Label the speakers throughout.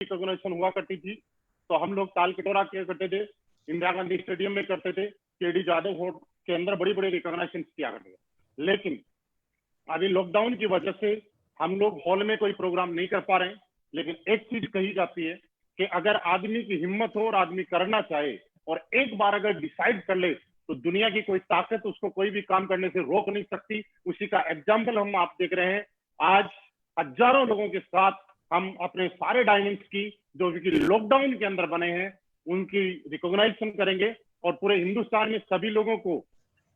Speaker 1: Recognition हुआ करती थी तो हम लोग ताल कटोरा किया करते थे, इंदिरा गांधी स्टेडियम में करते थे, केडी जादव हॉल के अंदर बड़ी बड़ी रिकॉग्निशन किया करते थे। लेकिन अभी लॉकडाउन की वजह से हम लोग हॉल में कोई प्रोग्राम नहीं कर पा रहे हैं। लेकिन एक चीज कही जाती है कि अगर आदमी की हिम्मत हो और आदमी करना चाहे और एक बार अगर डिसाइड कर ले तो दुनिया की कोई ताकत उसको कोई भी काम करने से रोक नहीं सकती। उसी का एग्जाम्पल हम आप देख रहे हैं। आज हजारों लोगों के साथ हम अपने सारे डायमंड्स की जो लॉकडाउन के अंदर बने हैं उनकी रिकॉग्नाइजेशन करेंगे और पूरे हिंदुस्तान में सभी लोगों को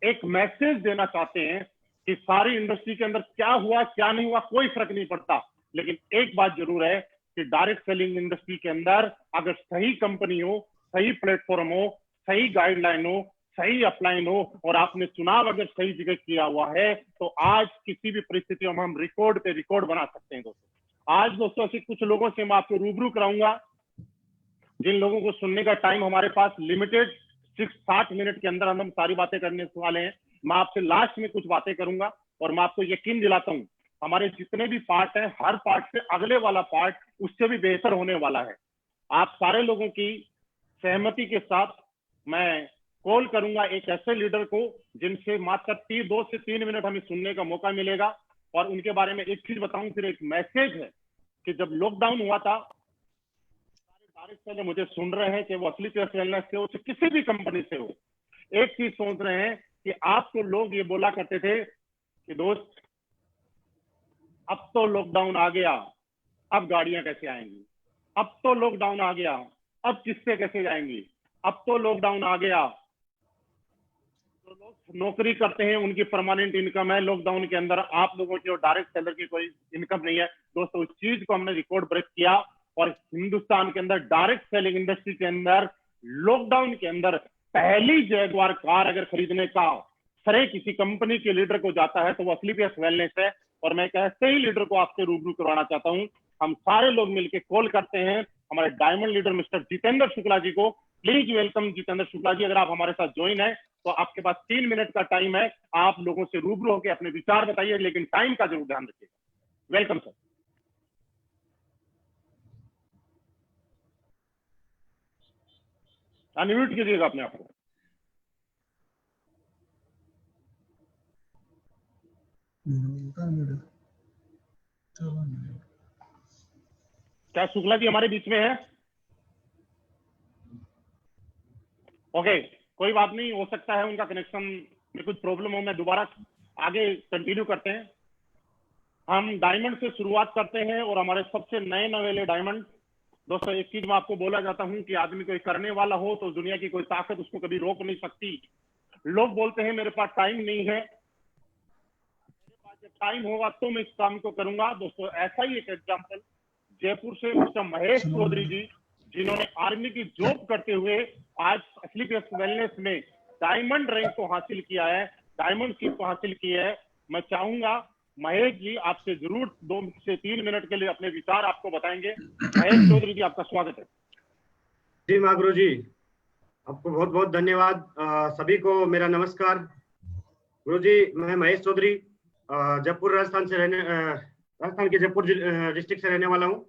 Speaker 1: एक मैसेज देना चाहते हैं कि सारी इंडस्ट्री के अंदर क्या हुआ क्या नहीं हुआ कोई फर्क नहीं पड़ता। लेकिन एक बात जरूर है कि डायरेक्ट सेलिंग इंडस्ट्री के अंदर अगर सही कंपनी हो, सही प्लेटफॉर्म हो, सही गाइडलाइन हो, सही अपलाइन हो और आपने चुनाव अगर सही जगह किया हुआ है तो आज किसी भी परिस्थिति में हम रिकॉर्ड पे रिकॉर्ड बना सकते हैं। दोस्तों आज दोस्तों ऐसे कुछ लोगों से मैं आपको रूबरू कराऊंगा जिन लोगों को सुनने का टाइम हमारे पास लिमिटेड 60 मिनट के अंदर हम सारी बातें करने वाले हैं। मैं आपसे लास्ट में कुछ बातें करूंगा और मैं आपको यकीन दिलाता हूं हमारे जितने भी पार्ट हैं हर पार्ट से अगले वाला पार्ट उससे भी बेहतर होने वाला है। आप सारे लोगों की सहमति के साथ मैं कॉल करूंगा एक ऐसे लीडर को जिनसे मात्र 2 से 3 मिनट हमें सुनने का मौका मिलेगा और उनके बारे में एक चीज बताऊं, फिर एक मैसेज है कि जब लॉकडाउन हुआ था सारे मुझे सुन रहे हैं कि वो असली वेलनेस से हो किसी भी कंपनी से हो, एक चीज सोच रहे हैं कि आपको लोग ये बोला करते थे कि दोस्त अब तो लॉकडाउन आ गया, अब गाड़ियां कैसे आएंगी, अब तो लॉकडाउन आ गया, अब किससे कैसे जाएंगी, अब तो लॉकडाउन आ गया। जो लोग नौकरी करते हैं उनकी परमानेंट इनकम है, लॉकडाउन के अंदर आप लोगों की और डायरेक्ट सेलर की कोई इनकम नहीं है। दोस्तों उस चीज को हमने रिकॉर्ड ब्रेक किया और हिंदुस्तान के अंदर डायरेक्ट सेलिंग इंडस्ट्री के अंदर लॉकडाउन के अंदर पहली जैगवार कार अगर खरीदने का श्रेय किसी कंपनी के लीडर को जाता है तो वो असली वेलनेस है। और मैं एक ऐसे ही लीडर को आपसे रूबरू करवाना चाहता हूं। हम सारे लोग मिलकर कॉल करते हैं हमारे diamond leader mister Jitendra Shukla ji को। प्लीज वेलकम जितेंद्र शुक्ला जी, अगर आप हमारे साथ ज्वाइन है तो आपके पास 3 मिनट का टाइम है, आप लोगों से रूबरू होकर अपने विचार बताइए, लेकिन टाइम का जरूर ध्यान रखिएगा। Welcome sir. अनम्यूट कीजिएगा अपने आप को। क्या शुक्ला जी हमारे बीच में है? ओके, कोई बात नहीं, हो सकता है उनका कनेक्शन में कुछ प्रॉब्लम हो। मैं दोबारा आगे कंटिन्यू करते हैं। हम डायमंड से शुरुआत करते हैं और हमारे सबसे नए नवेले डायमंड। दोस्तों एक चीज मैं आपको बोला जाता हूं कि आदमी कोई करने वाला हो तो दुनिया की कोई ताकत उसको कभी रोक नहीं सकती। लोग बोलते हैं मेरे पास टाइम नहीं है, मेरे पास जब टाइम होगा तो मैं इस काम को करूंगा। दोस्तों ऐसा ही एक एग्जाम्पल जयपुर से मिस्टर महेश चौधरी जी, जिन्होंने आर्मी की जॉब करते हुए आज असली वेलनेस में डायमंड रैंक को हासिल किया है, डायमंड सीट को हासिल की है। मैं चाहूंगा महेश जी आपसे जरूर 2 से 3 मिनट के लिए अपने विचार आपको बताएंगे। महेश चौधरी जी आपका स्वागत है।
Speaker 2: जी महागुरु जी, आपको बहुत बहुत धन्यवाद। सभी को मेरा नमस्कार। गुरु जी, मैं महेश चौधरी जयपुर राजस्थान के जयपुर डिस्ट्रिक्ट से रहने वाला हूँ।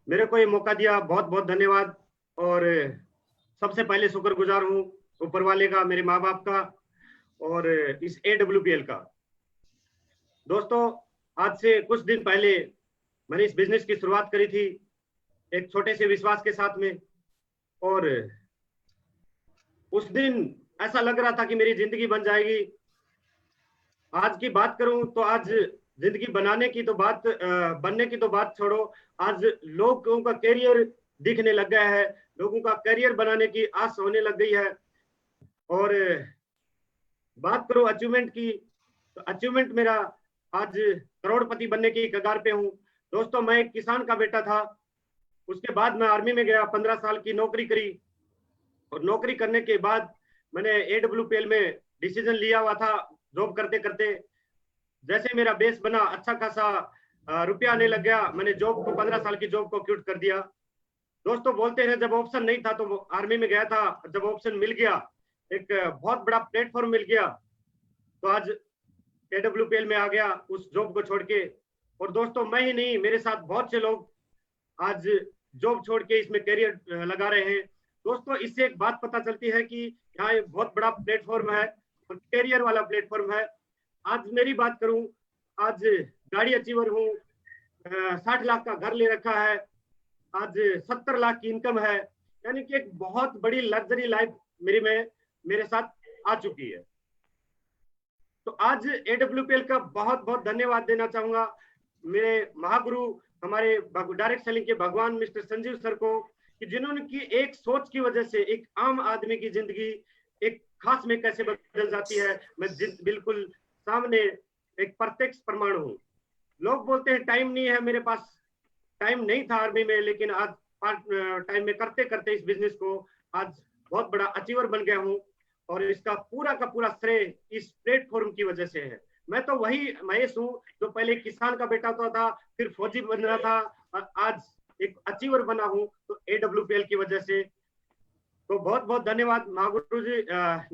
Speaker 2: मेरे को ये मौका दिया बहुत बहुत धन्यवाद। और सबसे पहले शुक्रगुजार हूँ ऊपर वाले का, मेरे माँ बाप का और इस AWPL का। दोस्तों आज से कुछ दिन पहले मैंने इस बिजनेस की शुरुआत करी थी एक छोटे से विश्वास के साथ में, और उस दिन ऐसा लग रहा था कि मेरी जिंदगी बन जाएगी। आज की बात करूं तो आज जिंदगी बनाने की तो बात बनने की तो बात छोड़ो, आज लोगों का करियर दिखने लग गया है, लोगों का करियर बनाने की आस होने लग गई है। और बात करो अचीवमेंट की तो अचीवमेंट मेरा आज करोड़पति बनने की कगार पे हूँ। दोस्तों मैं एक किसान का बेटा था, उसके बाद मैं आर्मी में गया, 15 साल की नौकरी करी और नौकरी करने के बाद मैंने AWPL में डिसीजन लिया हुआ था। जॉब करते करते जैसे मेरा बेस बना, अच्छा खासा रुपया आने लग गया, मैंने जॉब को 15 साल की जॉब को क्विट कर दिया। दोस्तों बोलते हैं जब ऑप्शन नहीं था तो आर्मी में गया था, जब ऑप्शन मिल गया, एक बहुत बड़ा प्लेटफॉर्म मिल गया, तो आज AWPL में आ गया उस जॉब को छोड़ के। और दोस्तों मैं ही नहीं, मेरे साथ बहुत से लोग आज जॉब छोड़ के इसमें करियर लगा रहे हैं। दोस्तों, इससे एक बात पता चलती है कि यहाँ एक बहुत बड़ा प्लेटफॉर्म है और करियर वाला प्लेटफॉर्म है। आज मेरी बात करूं, आज गाड़ी अचीवर हूँ, 60 लाख का घर ले रखा है, आज 70 लाख की इनकम है, यानी कि एक बहुत बड़ी लग्जरी लाइफ मेरे साथ आ चुकी है। तो आज AWPL का बहुत बहुत धन्यवाद देना चाहूंगा मेरे महागुरु, हमारे डायरेक्ट सेलिंग के भगवान मिस्टर संजीव सर को, कि जिन्होंने की एक सोच की वजह से एक आम आदमी की जिंदगी एक खास में कैसे बदल जाती है, मैं बिल्कुल सामने एक प्रत्यक्ष प्रमाण हूँ। लोग बोलते हैं टाइम नहीं है मेरे पास, टाइम नहीं था आर्मी में, लेकिन आज टाइम में करते करते इस बिजनेस को आज बहुत बड़ा अचीवर बन गया हूँ और इसका पूरा का पूरा श्रेय इस प्लेटफॉर्म की वजह से है। मैं तो वही महेश हूँ जो पहले किसान का बेटा तो था, फिर फौजी बन रहा था और आज एक अचीवर बना हूँ तो AWPL की वजह से। तो बहुत बहुत धन्यवाद महागुरु जी,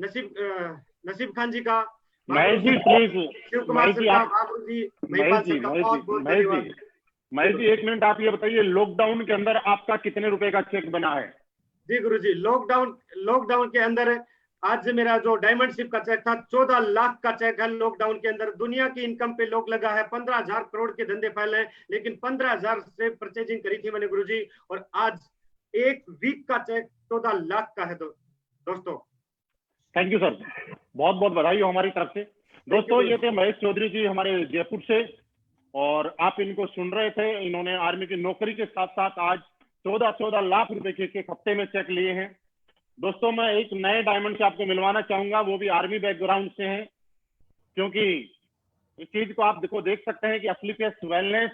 Speaker 2: नसीब खान जी का,
Speaker 1: महेश जी प्लीज,
Speaker 2: शिव कुमार सर का, महागुरु जी, महिपाल सर का बहुत बहुत धन्यवाद।
Speaker 1: महेश जी 1 मिनट आप ये बताइए, लॉकडाउन के अंदर आपका कितने रुपए का चेक बना है?
Speaker 2: जी गुरु जी, लॉकडाउन के अंदर आज मेरा जो डायमंड शिप का चेक था 14 लाख का चेक है। लॉकडाउन के अंदर दुनिया की इनकम पे लोग लगा है, 15,000 करोड़ के धंधे फैले हैं, लेकिन 15,000 से परचेजिंग करी थी मैंने गुरुजी, और आज एक वीक का चेक 14 लाख का है। दोस्तों
Speaker 1: थैंक यू सर, बहुत बहुत बधाई हो हमारी तरफ से। दोस्तों ये थे महेश चौधरी जी हमारे जयपुर से, और आप इनको सुन रहे थे। इन्होंने आर्मी की नौकरी के साथ साथ आज 14 लाख रुपए के एक हफ्ते में चेक लिए हैं। दोस्तों मैं एक नए डायमंड से आपको मिलवाना चाहूंगा, वो भी आर्मी बैकग्राउंड से हैं, क्योंकि इस चीज को आप देख सकते हैं कि असलीफेस वेलनेस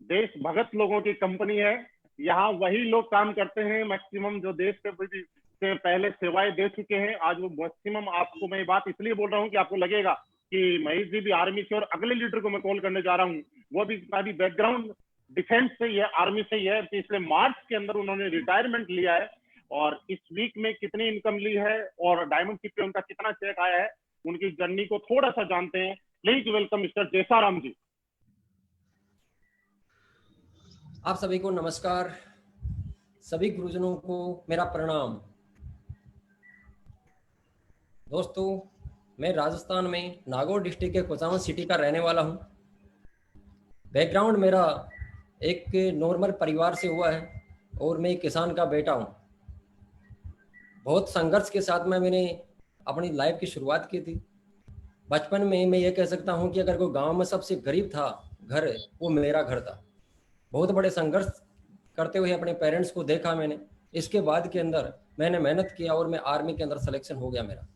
Speaker 1: देश भगत लोगों की कंपनी है। यहाँ वही लोग काम करते हैं मैक्सिमम जो देश के प्रति से पहले सेवाएं दे चुके हैं। आज वो मैक्सिमम, आपको मैं ये बात इसलिए बोल रहा हूँ कि आपको लगेगा कि महेश जी भी आर्मी से, और अगले लीडर को मैं कॉल करने जा रहा हूँ वो भी अभी बैकग्राउंड डिफेंस से ही है, आर्मी से ही है, पिछले मार्च के अंदर उन्होंने रिटायरमेंट लिया है, और इस वीक में कितनी इनकम ली है और डायमंड शिप पे उनका कितना चेक आया है, उनकी जर्नी को थोड़ा सा जानते हैं। प्लीज वेलकम मिस्टर जैसाराम जी।
Speaker 3: आप सभी को नमस्कार, सभी गुरुजनों को मेरा प्रणाम। दोस्तों मैं राजस्थान में नागौर डिस्ट्रिक्ट के कुचामन सिटी का रहने वाला हूं। बैकग्राउंड मेरा एक नॉर्मल परिवार से हुआ है और मैं एक किसान का बेटा हूं। बहुत संघर्ष के साथ मैंने अपनी लाइफ की शुरुआत की थी। बचपन में मैं ये कह सकता हूं कि अगर कोई गांव में सबसे गरीब था घर, वो मेरा घर था। बहुत बड़े संघर्ष करते हुए अपने पेरेंट्स को देखा मैंने। इसके बाद के अंदर मैंने मेहनत किया और मैं आर्मी के अंदर सिलेक्शन हो गया मेरा।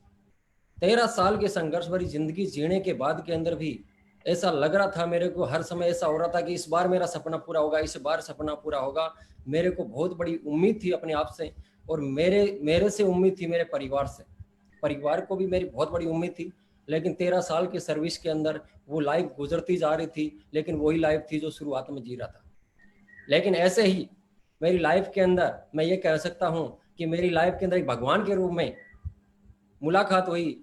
Speaker 3: 13 साल के संघर्ष भरी जिंदगी जीने के बाद के अंदर भी ऐसा लग रहा था मेरे को, हर समय ऐसा हो रहा था कि इस बार मेरा सपना पूरा होगा, इस बार सपना पूरा होगा। मेरे को बहुत बड़ी उम्मीद थी अपने आप से, और मेरे से उम्मीद थी मेरे परिवार से। परिवार को भी मेरी बहुत बड़ी उम्मीद थी, लेकिन 13 साल की सर्विस के अंदर वो लाइफ गुजरती जा रही थी, लेकिन वही लाइफ थी जो शुरुआत में जी रहा था। लेकिन ऐसे ही मेरी लाइफ के अंदर मैं ये कह सकता हूँ कि मेरी लाइफ के अंदर एक भगवान के रूप में मुलाकात हुई।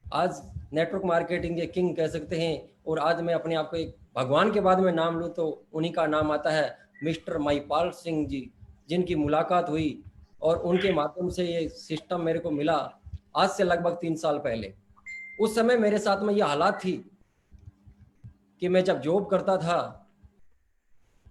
Speaker 3: आज नेटवर्क मार्केटिंग के किंग कह सकते हैं, और आज मैं अपने आप को एक भगवान के बाद में नाम लूँ तो उन्हीं का नाम आता है, मिस्टर महिपाल सिंह जी, जिनकी मुलाकात हुई और उनके माध्यम से ये सिस्टम मेरे को मिला आज से लगभग 3 साल पहले। उस समय मेरे साथ में ये हालात थी कि मैं जब जॉब करता था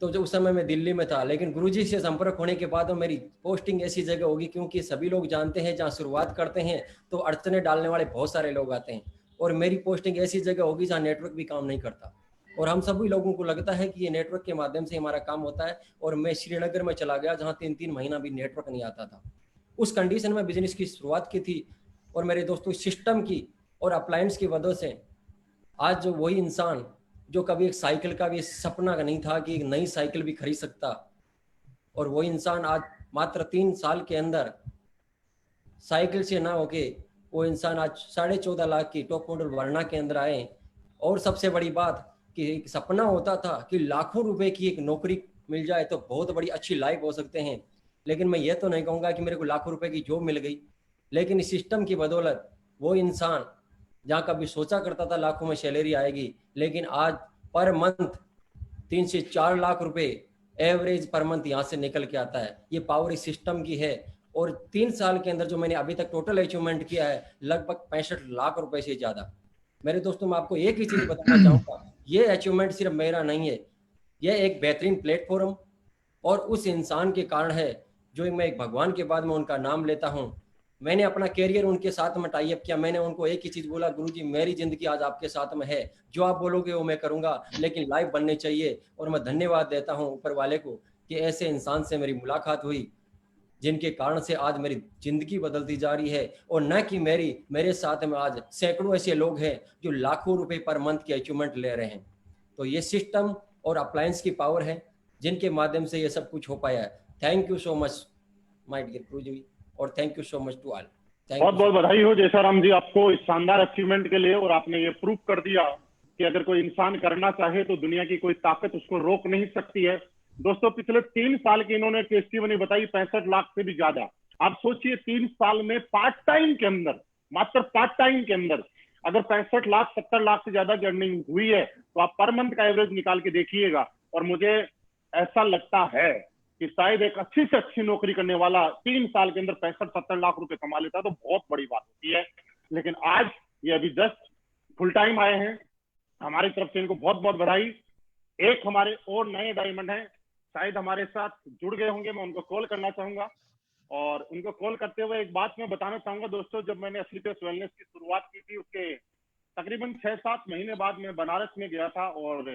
Speaker 3: तो जो उस समय मैं दिल्ली में था, लेकिन गुरुजी से संपर्क होने के बाद मेरी पोस्टिंग ऐसी जगह होगी, क्योंकि सभी लोग जानते हैं जहाँ शुरुआत करते हैं तो अड़चने डालने वाले बहुत सारे लोग आते हैं, और मेरी पोस्टिंग ऐसी जगह होगी जहाँ नेटवर्क भी काम नहीं करता। और हम सभी लोगों को लगता है कि ये नेटवर्क के माध्यम से हमारा काम होता है, और मैं श्रीनगर में चला गया जहाँ 3-3 महीना भी नेटवर्क नहीं आता था। उस कंडीशन में बिजनेस की शुरुआत की थी, और मेरे दोस्तों सिस्टम की और अप्लायंस की वजह से आज जो वही इंसान जो कभी एक साइकिल का भी सपना नहीं था कि एक नई साइकिल भी खरीद सकता, और वही इंसान आज मात्र 3 साल के अंदर साइकिल से ना होके वो इंसान आज 14.5 लाख की टॉप मॉडल वर्ना के अंदर आए। और सबसे बड़ी बात कि एक सपना होता था कि लाखों रुपए की एक नौकरी मिल जाए तो बहुत बड़ी अच्छी लाइफ हो सकते हैं, लेकिन मैं ये तो नहीं कहूँगा कि मेरे को लाखों रुपए की जॉब मिल गई, लेकिन इस सिस्टम की बदौलत वो इंसान जहाँ कभी सोचा करता था लाखों में सैलरी आएगी, लेकिन आज पर मंथ 3 से 4 लाख रुपए एवरेज पर मंथ यहाँ से निकल के आता है। ये पावर इस सिस्टम की है। और 3 साल के अंदर जो मैंने अभी तक टोटल अचीवमेंट किया है लगभग 65 लाख रुपए से ज़्यादा। मेरे दोस्तों, मैं आपको एक ही चीज़ बताना चाहूँगा, ये अचीवमेंट सिर्फ मेरा नहीं है, यह एक बेहतरीन प्लेटफॉर्म और उस इंसान के कारण है जो मैं एक भगवान के बाद में उनका नाम लेता हूँ। मैंने अपना कैरियर उनके साथ में टाई अप किया। मैंने उनको एक ही चीज़ बोला, गुरुजी मेरी ज़िंदगी आज आपके साथ में है, जो आप बोलोगे वो मैं करूँगा, लेकिन लाइफ बननी चाहिए। और मैं धन्यवाद देता हूँ ऊपर वाले को कि ऐसे इंसान से मेरी मुलाकात हुई जिनके कारण से आज मेरी ज़िंदगी बदलती जा रही है। और न कि मेरे साथ में आज सैकड़ों ऐसे लोग हैं जो लाखों रुपए पर मंथ की अचीवमेंट ले रहे हैं। तो ये सिस्टम और अप्लायंस की पावर है जिनके माध्यम से ये सब कुछ हो पाया है। Thank you so much my dear Guruji, और thank you so much to all.
Speaker 1: बहुत बहुत बधाई हो जयसाराम जी आपको इस शानदार अचीवमेंट के लिए। और आपने ये प्रूव कर दिया कि अगर कोई इंसान करना चाहे तो दुनिया की कोई ताकत उसको रोक नहीं सकती है। दोस्तों, पिछले 3 साल की इन्होंने टेस्टिमनी बताई, 65 लाख से भी ज्यादा। आप सोचिए 3 साल में पार्ट टाइम के अंदर, मात्र पार्ट टाइम के अंदर अगर 65 लाख 70 लाख से ज्यादा की अर्निंग हुई है तो आप पर मंथ का एवरेज निकाल के देखिएगा। और मुझे ऐसा लगता है कि शायद एक अच्छी से अच्छी नौकरी करने वाला 3 साल के अंदर 65-70 लाख रुपए कमा लेता तो बहुत बड़ी बात होती है। लेकिन आज ये अभी जस्ट फुल टाइम आए हैं, हमारी तरफ से इनको बहुत बहुत बधाई। एक हमारे और नए डायमंड हैं, शायद हमारे साथ जुड़ गए होंगे, मैं उनको कॉल करना चाहूंगा। और उनको कॉल करते हुए एक बात मैं बताना चाहूंगा दोस्तों, जब मैंने स्लीपलेस वेलनेस की शुरुआत की थी उसके तकरीबन 6-7 महीने बाद मैं बनारस में गया था। और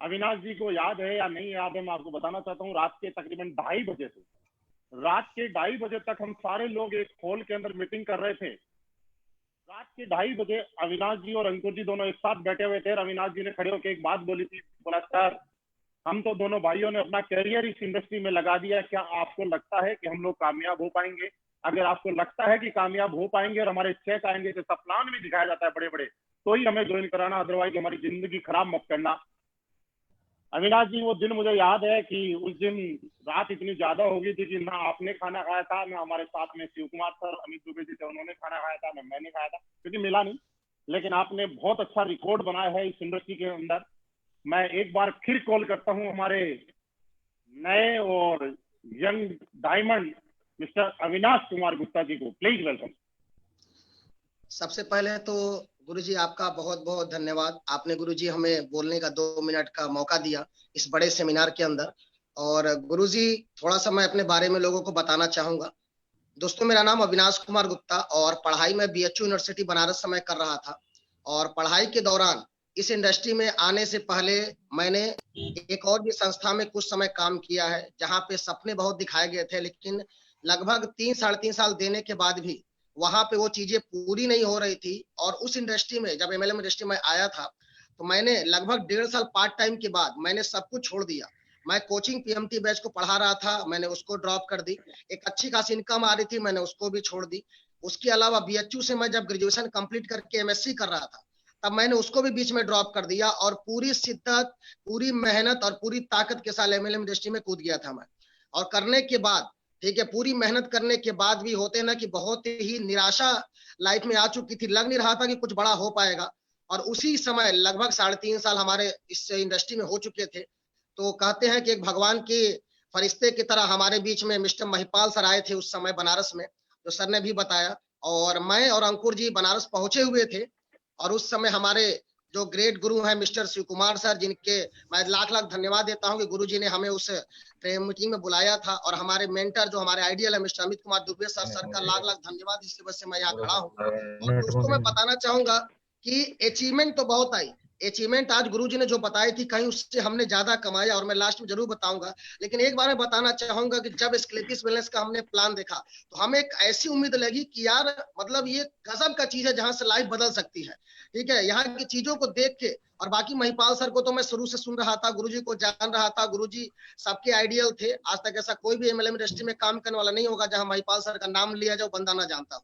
Speaker 1: अविनाश जी को याद है या नहीं याद है, मैं आपको बताना चाहता हूँ, रात के तकरीबन 2:30 बजे से रात के 2:30 बजे तक हम सारे लोग एक हॉल के अंदर मीटिंग कर रहे थे। रात के 2:30 बजे अविनाश जी और अंकुर जी दोनों एक साथ बैठे हुए थे। अविनाश जी ने खड़े होकर एक बात बोली थी, बोला सर हम तो दोनों भाइयों ने अपना कैरियर इस इंडस्ट्री में लगा दिया, क्या आपको लगता है कि हम लोग कामयाब हो पाएंगे? अगर आपको लगता है कि कामयाब हो पाएंगे और हमारे चेक आएंगे, जैसा प्लान भी दिखाया जाता है बड़े बड़े, तो ही हमें ज्वाइन कराना, अदरवाइज हमारी जिंदगी खराब मत करना। अविनाश जी, वो दिन मुझे याद है कि उस दिन रात इतनी ज्यादा हो गई थी कि ना आपने खाना खाया था, ना हमारे साथ में शिव कुमार सर, अमित दुबे जी थे, उन्होंने खाना खाया था, ना मैंने खाया था क्योंकि मिला नहीं। लेकिन आपने बहुत अच्छा रिकॉर्ड बनाया है इस इंडस्ट्री के अंदर। मैं एक बार फिर कॉल करता हूं हमारे नए और young diamond mister Avinash Kumar Gupta ji को, प्लीज वेलकम।
Speaker 4: सबसे पहले तो गुरुजी आपका बहुत बहुत धन्यवाद। आपने गुरुजी हमें बोलने का 2 मिनट का मौका दिया इस बड़े सेमिनार के अंदर। और गुरुजी थोड़ा सा मैं अपने बारे में लोगों को बताना चाहूंगा। दोस्तों, मेरा नाम अविनाश कुमार गुप्ता और पढ़ाई में बीएचयू यूनिवर्सिटी बनारस में कर रहा था। और पढ़ाई के दौरान इस इंडस्ट्री में आने से पहले मैंने एक और भी संस्था में कुछ समय काम किया है, जहां पे सपने बहुत दिखाए गए थे, लेकिन लगभग 3-3.5 साल देने के बाद भी वहां पे वो चीजें पूरी नहीं हो रही थी। और उस इंडस्ट्री में जब एमएलएम इंडस्ट्री में आया था तो मैंने लगभग 1.5 साल पार्ट टाइम के बाद मैंने सब कुछ छोड़ दिया। मैं कोचिंग पीएमटी बैच को पढ़ा रहा था, मैंने उसको ड्रॉप कर दी। एक अच्छी खासी इनकम आ रही थी, मैंने उसको भी छोड़ दी। उसके अलावा बीएचयू से मैं जब ग्रेजुएशन कंप्लीट करके एमएससी कर रहा था तब मैंने उसको भी बीच में ड्रॉप कर दिया और पूरी शिद्दत, पूरी मेहनत और पूरी ताकत के साथ एमएलएम इंडस्ट्री में कूद गया था मैं। और करने के बाद, ठीक है, पूरी मेहनत करने के बाद भी होते ना कि बहुत ही निराशा लाइफ में आ चुकी थी, लग नहीं रहा था कि कुछ बड़ा हो पाएगा। और उसी समय लगभग 3.5 साल हमारे इस इंडस्ट्री में हो चुके थे। तो कहते हैं कि एक भगवान के फरिश्ते की तरह हमारे बीच में मिस्टर महिपाल सर आए थे उस समय बनारस में, जो सर ने भी बताया। और मैं और अंकुर जी बनारस पहुंचे हुए थे। और उस समय हमारे जो ग्रेट गुरु हैं मिस्टर शिव कुमार सर, जिनके मैं लाख लाख धन्यवाद देता हूं कि गुरुजी ने हमें उस मीटिंग में बुलाया था। और हमारे मेंटर जो हमारे आइडियल है mister Amit Kumar Dubey sir, sir का लाख लाख धन्यवाद, इसकी वजह से मैं यहाँ खड़ा हूँ। और दोस्तों, मैं बताना चाहूंगा कि अचीवमेंट तो बहुत आई, अचीवमेंट आज गुरुजी ने जो बताई थी कहीं उससे हमने ज्यादा कमाया, और मैं लास्ट में जरूर बताऊंगा। लेकिन एक बार मैं बताना चाहूंगा कि जब स्क्लेपिस वेलनेस का हमने प्लान देखा तो हमें एक ऐसी उम्मीद लगी कि यार मतलब ये गजब का चीज है जहां से लाइफ बदल सकती है। ठीक है, यहाँ की चीजों को देख के, और बाकी महिपाल सर को तो मैं शुरू से सुन रहा था, गुरुजी को जान रहा था, गुरुजी सबके आइडियल थे। आज तक ऐसा कोई भी एमएलएम इंडस्ट्री में काम करने वाला नहीं होगा जहां महिपाल सर का नाम लिया जाए बंदा ना जानता हो।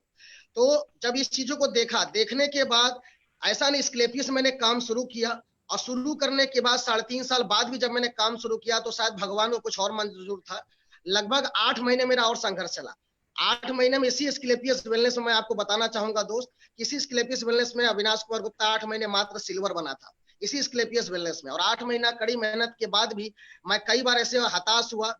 Speaker 4: तो जब इस चीजों को देखा, देखने के बाद ऐसा नहीं, स्क्लेपिस मैंने काम शुरू किया। और शुरू करने के बाद 3.5 साल बाद भी जब मैंने काम शुरू किया तो शायद भगवान को कुछ और मंजूर था। लगभग 8 महीने मेरा और संघर्ष चला। 8 महीने में इसी स्क्लेपियस वेलनेस में मैं आपको बताना चाहूंगा दोस्त, इसी स्क्लेपियस वेलनेस में अविनाश कुमार गुप्ता 8 महीने मात्र सिल्वर बना था। इसी स्क्लेपियस वेलनेस में। और 8 महीना कड़ी मेहनत के बाद भी मैं कई बार ऐसे हताश हुआ,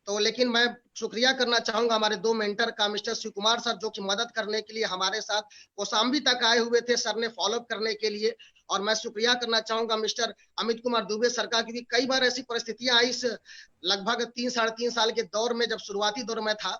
Speaker 4: तो लेकिन मैं शुक्रिया करना चाहूंगा हमारे 2 मेंटर का, मिस्टर शिव कुमार सर जो कि मदद करने के लिए हमारे साथ कौशाम्बी तक आए हुए थे सर ने फॉलोअप करने के लिए। और मैं शुक्रिया करना चाहूंगा मिस्टर अमित कुमार दुबे सर का, क्योंकि कई बार ऐसी परिस्थितियां आई इस लगभग 3-3.5 साल के दौर में, जब शुरुआती दौर में था,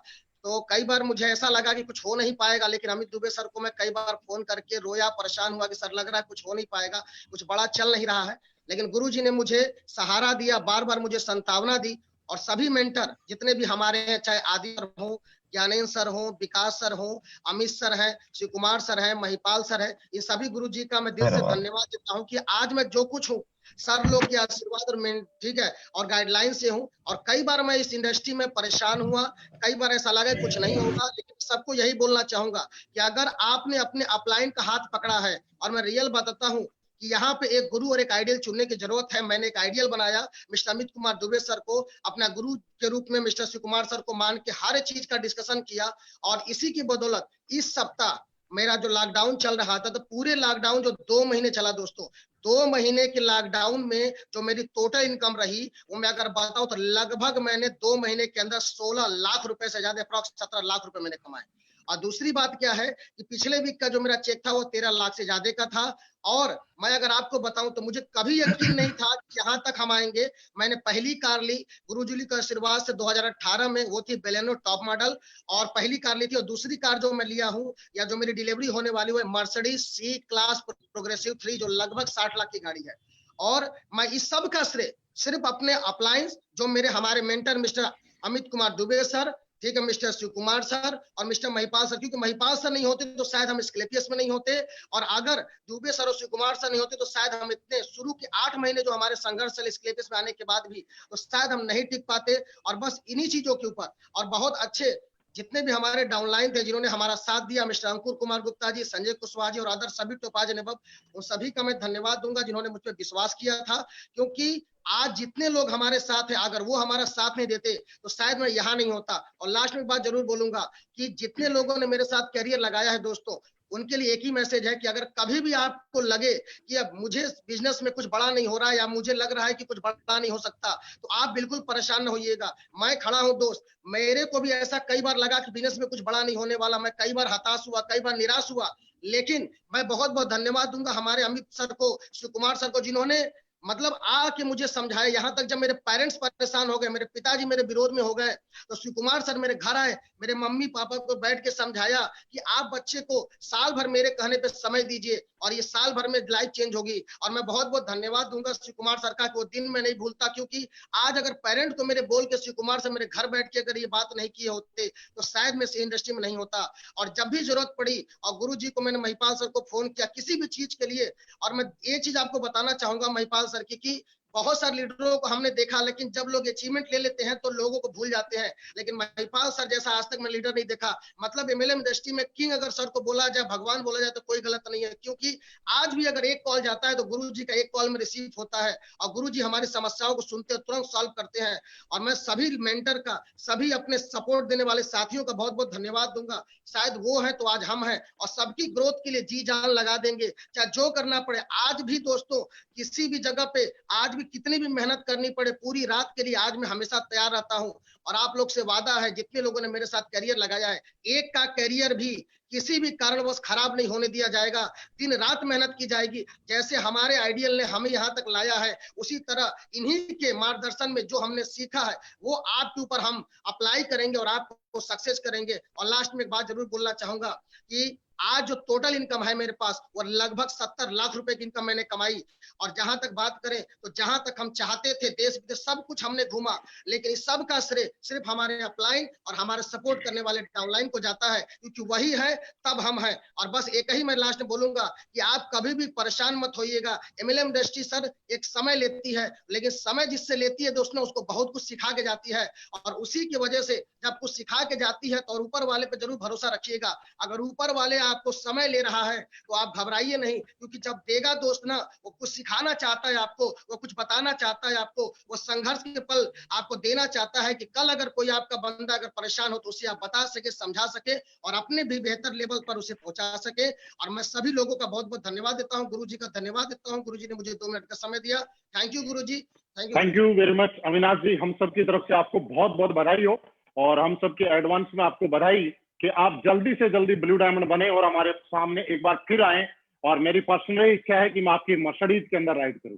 Speaker 4: तो कई बार मुझे ऐसा लगा कि कुछ हो नहीं पाएगा, लेकिन अमित दुबे सर को मैं कई बार फोन करके रोया, परेशान हुआ कि सर लग रहा है कुछ हो नहीं पाएगा, कुछ बड़ा चल नहीं रहा है। लेकिन गुरुजी ने मुझे सहारा दिया, बार बार मुझे सांत्वना दी। और सभी मेंटर जितने भी हमारे हैं, चाहे आदि सर हो, ज्ञानेन्द्र सर हो, विकास सर हो, अमित सर है, शिव कुमार सर है, महिपाल सर है, इन सभी गुरुजी का मैं दिल से धन्यवाद देता हूँ कि आज मैं जो कुछ हूँ सर लोग के आशीर्वाद और मैं ठीक है और गाइडलाइन से हूँ। और कई बार मैं इस इंडस्ट्री में परेशान हुआ, कई बार ऐसा लगा कुछ नहीं होगा, लेकिन सबको यही बोलना चाहूंगा कि अगर आपने अपने अपलाइन का हाथ पकड़ा है, और मैं रियल बताता हूँ कि यहाँ पे एक गुरु और एक आइडियल चुनने की जरूरत है। मैंने एक आइडियल बनाया, मिस्टर अमित कुमार दुबे सर को अपना गुरु के रूप में मिस्टर शिव कुमार सर को मान के हर चीज का डिस्कशन किया। और इसी की बदौलत इस सप्ताह मेरा जो लॉकडाउन चल रहा था, तो पूरे लॉकडाउन जो 2 महीने चला दोस्तों, 2 महीने के लॉकडाउन में जो मेरी टोटल इनकम रही, वो मैं अगर बताऊं तो लगभग मैंने 2 महीने के अंदर 16 लाख रुपए से ज्यादा, अप्रॉक्स 17 लाख रुपए मैंने कमाए। और दूसरी बात क्या है कि पिछले वीक का जो मेरा चेक था वो 13 लाख से ज्यादा का था। और मैं अगर आपको बताऊं तो मुझे कभी यकीन नहीं था कि यहाँ तक हम आएंगे। मैंने पहली कार ली गुरुजी के आशीर्वाद से 2018 में, वो थी बेलेनो टॉप मॉडल, और पहली कार ली थी। और दूसरी कार जो मैं लिया हूँ या जो मेरी डिलीवरी होने वाली है, मर्सिडीज सी क्लास प्रोग्रेसिव 3, जो लगभग 60 लाख की गाड़ी है। और मैं इस सब का श्रेय सिर्फ अपने अपलायंस, जो मेरे हमारे mentor mister Amit Kumar Dubey sir, ठीक है, मिस्टर शिव कुमार सर और मिस्टर महिपाल सर, क्योंकि महिपाल सर नहीं होते तो शायद हम स्क्लेपियस में नहीं होते, और अगर दुबे सर और शिव कुमार सर नहीं होते तो शायद हम इतने शुरू के 8 महीने जो हमारे संघर्ष चले स्क्लेपियस में आने के बाद भी, तो शायद हम नहीं टिक पाते। और बस इन्हीं चीजों के ऊपर और बहुत अच्छे जितने भी हमारे डाउनलाइन थे जिन्होंने हमारा साथ दिया, मिस्टर अंकुर कुमार गुप्ता जी, संजय कुशवाहा जी और अदर सभी टोपाज नेबब, उन सभी का मैं धन्यवाद दूंगा जिन्होंने मुझ पर विश्वास किया था। क्योंकि आज जितने लोग हमारे साथ हैं, अगर वो हमारा साथ नहीं देते तो शायद मैं यहाँ नहीं होता। और लास्ट में एक बात जरूर बोलूंगा कि जितने लोगों ने मेरे साथ करियर लगाया है दोस्तों, उनके लिए एक ही मैसेज है कि अगर कभी भी आपको लगे कि अब मुझे बिजनेस में कुछ बड़ा नहीं हो रहा है या मुझे लग रहा है कि कुछ बड़ा नहीं हो सकता, तो आप बिल्कुल परेशान न होइएगा। मैं खड़ा हूं दोस्त। मेरे को भी ऐसा कई बार लगा कि बिजनेस में कुछ बड़ा नहीं होने वाला, मैं कई बार हताश हुआ, कई बार निराश हुआ, लेकिन मैं बहुत बहुत धन्यवाद दूंगा हमारे अमित सर को, शिव कुमार सर को, जिन्होंने मतलब आके मुझे समझाया। यहाँ तक जब मेरे पेरेंट्स परेशान हो गए, मेरे पिताजी मेरे विरोध में हो गए, तो शिव कुमार सर मेरे घर आए, मेरे मम्मी पापा को बैठ के समझाया कि आप बच्चे को साल भर मेरे कहने पे समय दीजिए और ये साल भर में लाइफ चेंज होगी। और मैं बहुत बहुत धन्यवाद दूंगा शिव कुमार सर का कि वो दिन मैं नहीं भूलता, क्योंकि आज अगर पेरेंट को मेरे बोल के शिव कुमार सर मेरे घर बैठ के अगर ये बात नहीं किए होते तो शायद मैं इस इंडस्ट्री में नहीं होता। और जब भी जरूरत पड़ी और गुरु जी को मैंने महिपाल सर को फोन किया किसी भी चीज के लिए। और मैं ये चीज आपको बताना चाहूंगा महिपाल सर की बहुत सारे लीडरों को हमने देखा, लेकिन जब लोग अचीवमेंट ले लेते हैं तो लोगों को भूल जाते हैं, लेकिन महिपाल सर जैसा आज तक मैं लीडर नहीं देखा। मतलब एमएलएम इंडस्ट्री में किंग अगर सर को बोला जाए, भगवान बोला जाए तो कोई गलत नहीं है, क्योंकि आज भी अगर एक कॉल जाता है तो गुरुजी का एक कॉल में रिसीव होता है और गुरुजी हमारी समस्याओं को सुनते तुरंत सॉल्व करते हैं। और मैं सभी मेंटर का, सभी अपने सपोर्ट देने वाले साथियों का बहुत बहुत धन्यवाद दूंगा। शायद वो है तो आज हम हैं, और सबकी ग्रोथ के लिए जी जान लगा देंगे, चाहे जो करना पड़े। आज भी दोस्तों किसी भी जगह पे आज भी कितनी भी मेहनत करनी पड़े पूरी रात के लिए, आज मैं हमेशा तैयार रहता हूं। और आप लोग से वादा है, जितने लोगों ने मेरे साथ करियर लगाया है, एक का करियर भी किसी भी कारणवश खराब नहीं होने दिया जाएगा। दिन रात मेहनत की जाएगी। जैसे हमारे आइडियल ने हमें यहाँ तक लाया है, उसी तरह इन्हीं के मार्गदर्शन में जो हमने सीखा है वो आपके ऊपर हम अप्लाई करेंगे और आपको सक्सेस करेंगे। और लास्ट में एक बात जरूर बोलना चाहूंगा कि आज जो टोटल इनकम है मेरे पास वो लगभग 70 लाख रुपए की इनकम मैंने कमाई। और जहां तक बात करें तो जहां तक हम चाहते थे, देश विदेश सब कुछ हमने घूमा, लेकिन इस सब का श्रेय सिर्फ हमारे अपलाइन और हमारे सपोर्ट करने वाले डाउनलाइन को जाता है, क्योंकि वही है तब हम हैं। और बस एक ही मैं लास्ट में बोलूंगा कि आप कभी भी परेशान मत होइएगा। एमएलएम इंडस्ट्री सर एक समय लेती है, लेकिन समय जिससे लेती है दोस्तों उसको बहुत कुछ सिखा के जाती है। और उसी की वजह से जब कुछ सिखा के जाती है तो ऊपर वाले पे जरूर भरोसा रखिएगा। अगर ऊपर वाले आपको समय ले रहा है तो आप घबराइए नहीं, क्योंकि जब देगा दोस्त ना, वो कुछ सिखाना चाहता है आपको, वो कुछ बताना चाहता है आपको, वो संघर्ष के पल आपको देना चाहता है कि कल अगर कोई आपका बंदा अगर परेशान हो तो उसे आप बता सके, समझा सके और अपने भी बेहतर लेवल पर उसे पहुंचा सके। और मैं सभी लोगों का बहुत बहुत धन्यवाद देता हूँ, गुरु जी का धन्यवाद देता हूँ, गुरु जी ने मुझे 2 मिनट का समय दिया। Thank you Guru ji,
Speaker 1: thank you very much Avinash ji. हम सबकी तरफ से आपको बहुत बहुत बधाई हो, और हम सबके एडवांस में आपको बधाई कि आप जल्दी से जल्दी ब्लू डायमंड बने और हमारे सामने एक बार फिर आए। और मेरी पर्सनल इच्छा है कि मैं आपकी मर्सिडीज के अंदर राइड करूं।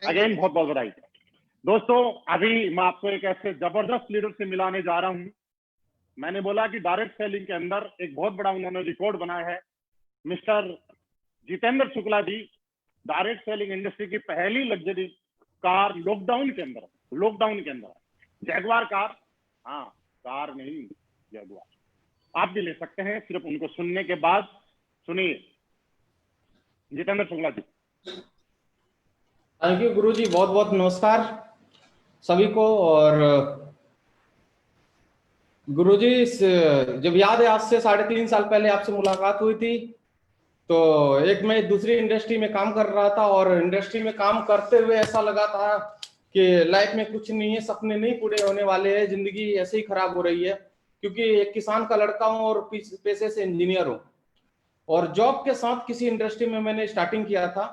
Speaker 1: अगेन बहुत बहुत बधाई। दोस्तों, अभी मैं आपको एक ऐसे जबरदस्त लीडर से मिलाने जा रहा हूं। मैंने बोला कि डायरेक्ट सेलिंग के अंदर एक बहुत बड़ा उन्होंने रिकॉर्ड बनाया है। मिस्टर जितेंद्र शुक्ला जी, डायरेक्ट सेलिंग इंडस्ट्री की पहली लग्जरी कार लॉकडाउन के अंदर जैगवार कार, हाँ कार नहीं जैगवार, आप भी ले सकते हैं सिर्फ उनको सुनने के बाद। सुनिए जितेंद्र शुक्ला जी।
Speaker 5: थैंक यू गुरुजी, बहुत बहुत नमस्कार सभी को। और गुरुजी, जब याद है आज से 3.5 साल पहले आपसे मुलाकात हुई थी, तो एक मैं दूसरी इंडस्ट्री में काम कर रहा था और इंडस्ट्री में काम करते हुए ऐसा लगा था कि लाइफ में कुछ नहीं है, सपने नहीं पूरे होने वाले हैं, जिंदगी ऐसे ही खराब हो रही है। क्योंकि एक किसान का लड़का हूँ और पेशे से इंजीनियर हूँ, और जॉब के साथ किसी इंडस्ट्री में मैंने स्टार्टिंग किया था।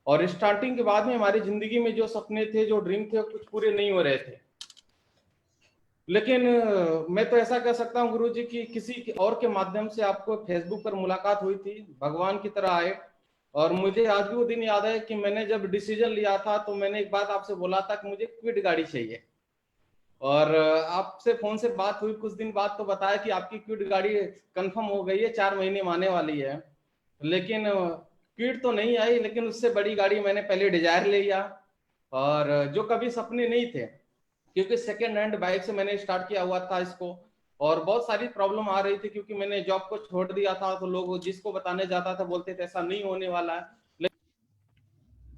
Speaker 5: और स्टार्टिंग के बाद में हमारी जिंदगी में जो सपने थे, जो ड्रीम थे, कुछ पूरे नहीं हो रहे थे। लेकिन मैं तो ऐसा कह सकता हूँ गुरुजी कि किसी और के माध्यम से आपको फेसबुक पर मुलाकात हुई थी, भगवान की तरह आए। और मुझे आज भी वो दिन याद है कि मैंने जब डिसीजन लिया था तो मैंने एक बात आपसे बोला था कि मुझे क्विड गाड़ी चाहिए। और आपसे फोन से बात हुई कुछ दिन बाद तो बताया कि आपकी क्विड गाड़ी कंफर्म हो गई है, 4 महीने में आने वाली है। लेकिन क्विड तो नहीं आई, लेकिन उससे बड़ी गाड़ी मैंने पहले डिजायर ले लिया, और जो कभी सपने नहीं थे, क्योंकि सेकेंड हैंड बाइक से मैंने स्टार्ट किया हुआ था इसको। और बहुत सारी प्रॉब्लम आ रही थी, क्योंकि मैंने जॉब को छोड़ दिया था, तो लोग जिसको बताने जाता था बोलते थे ऐसा नहीं होने वाला है।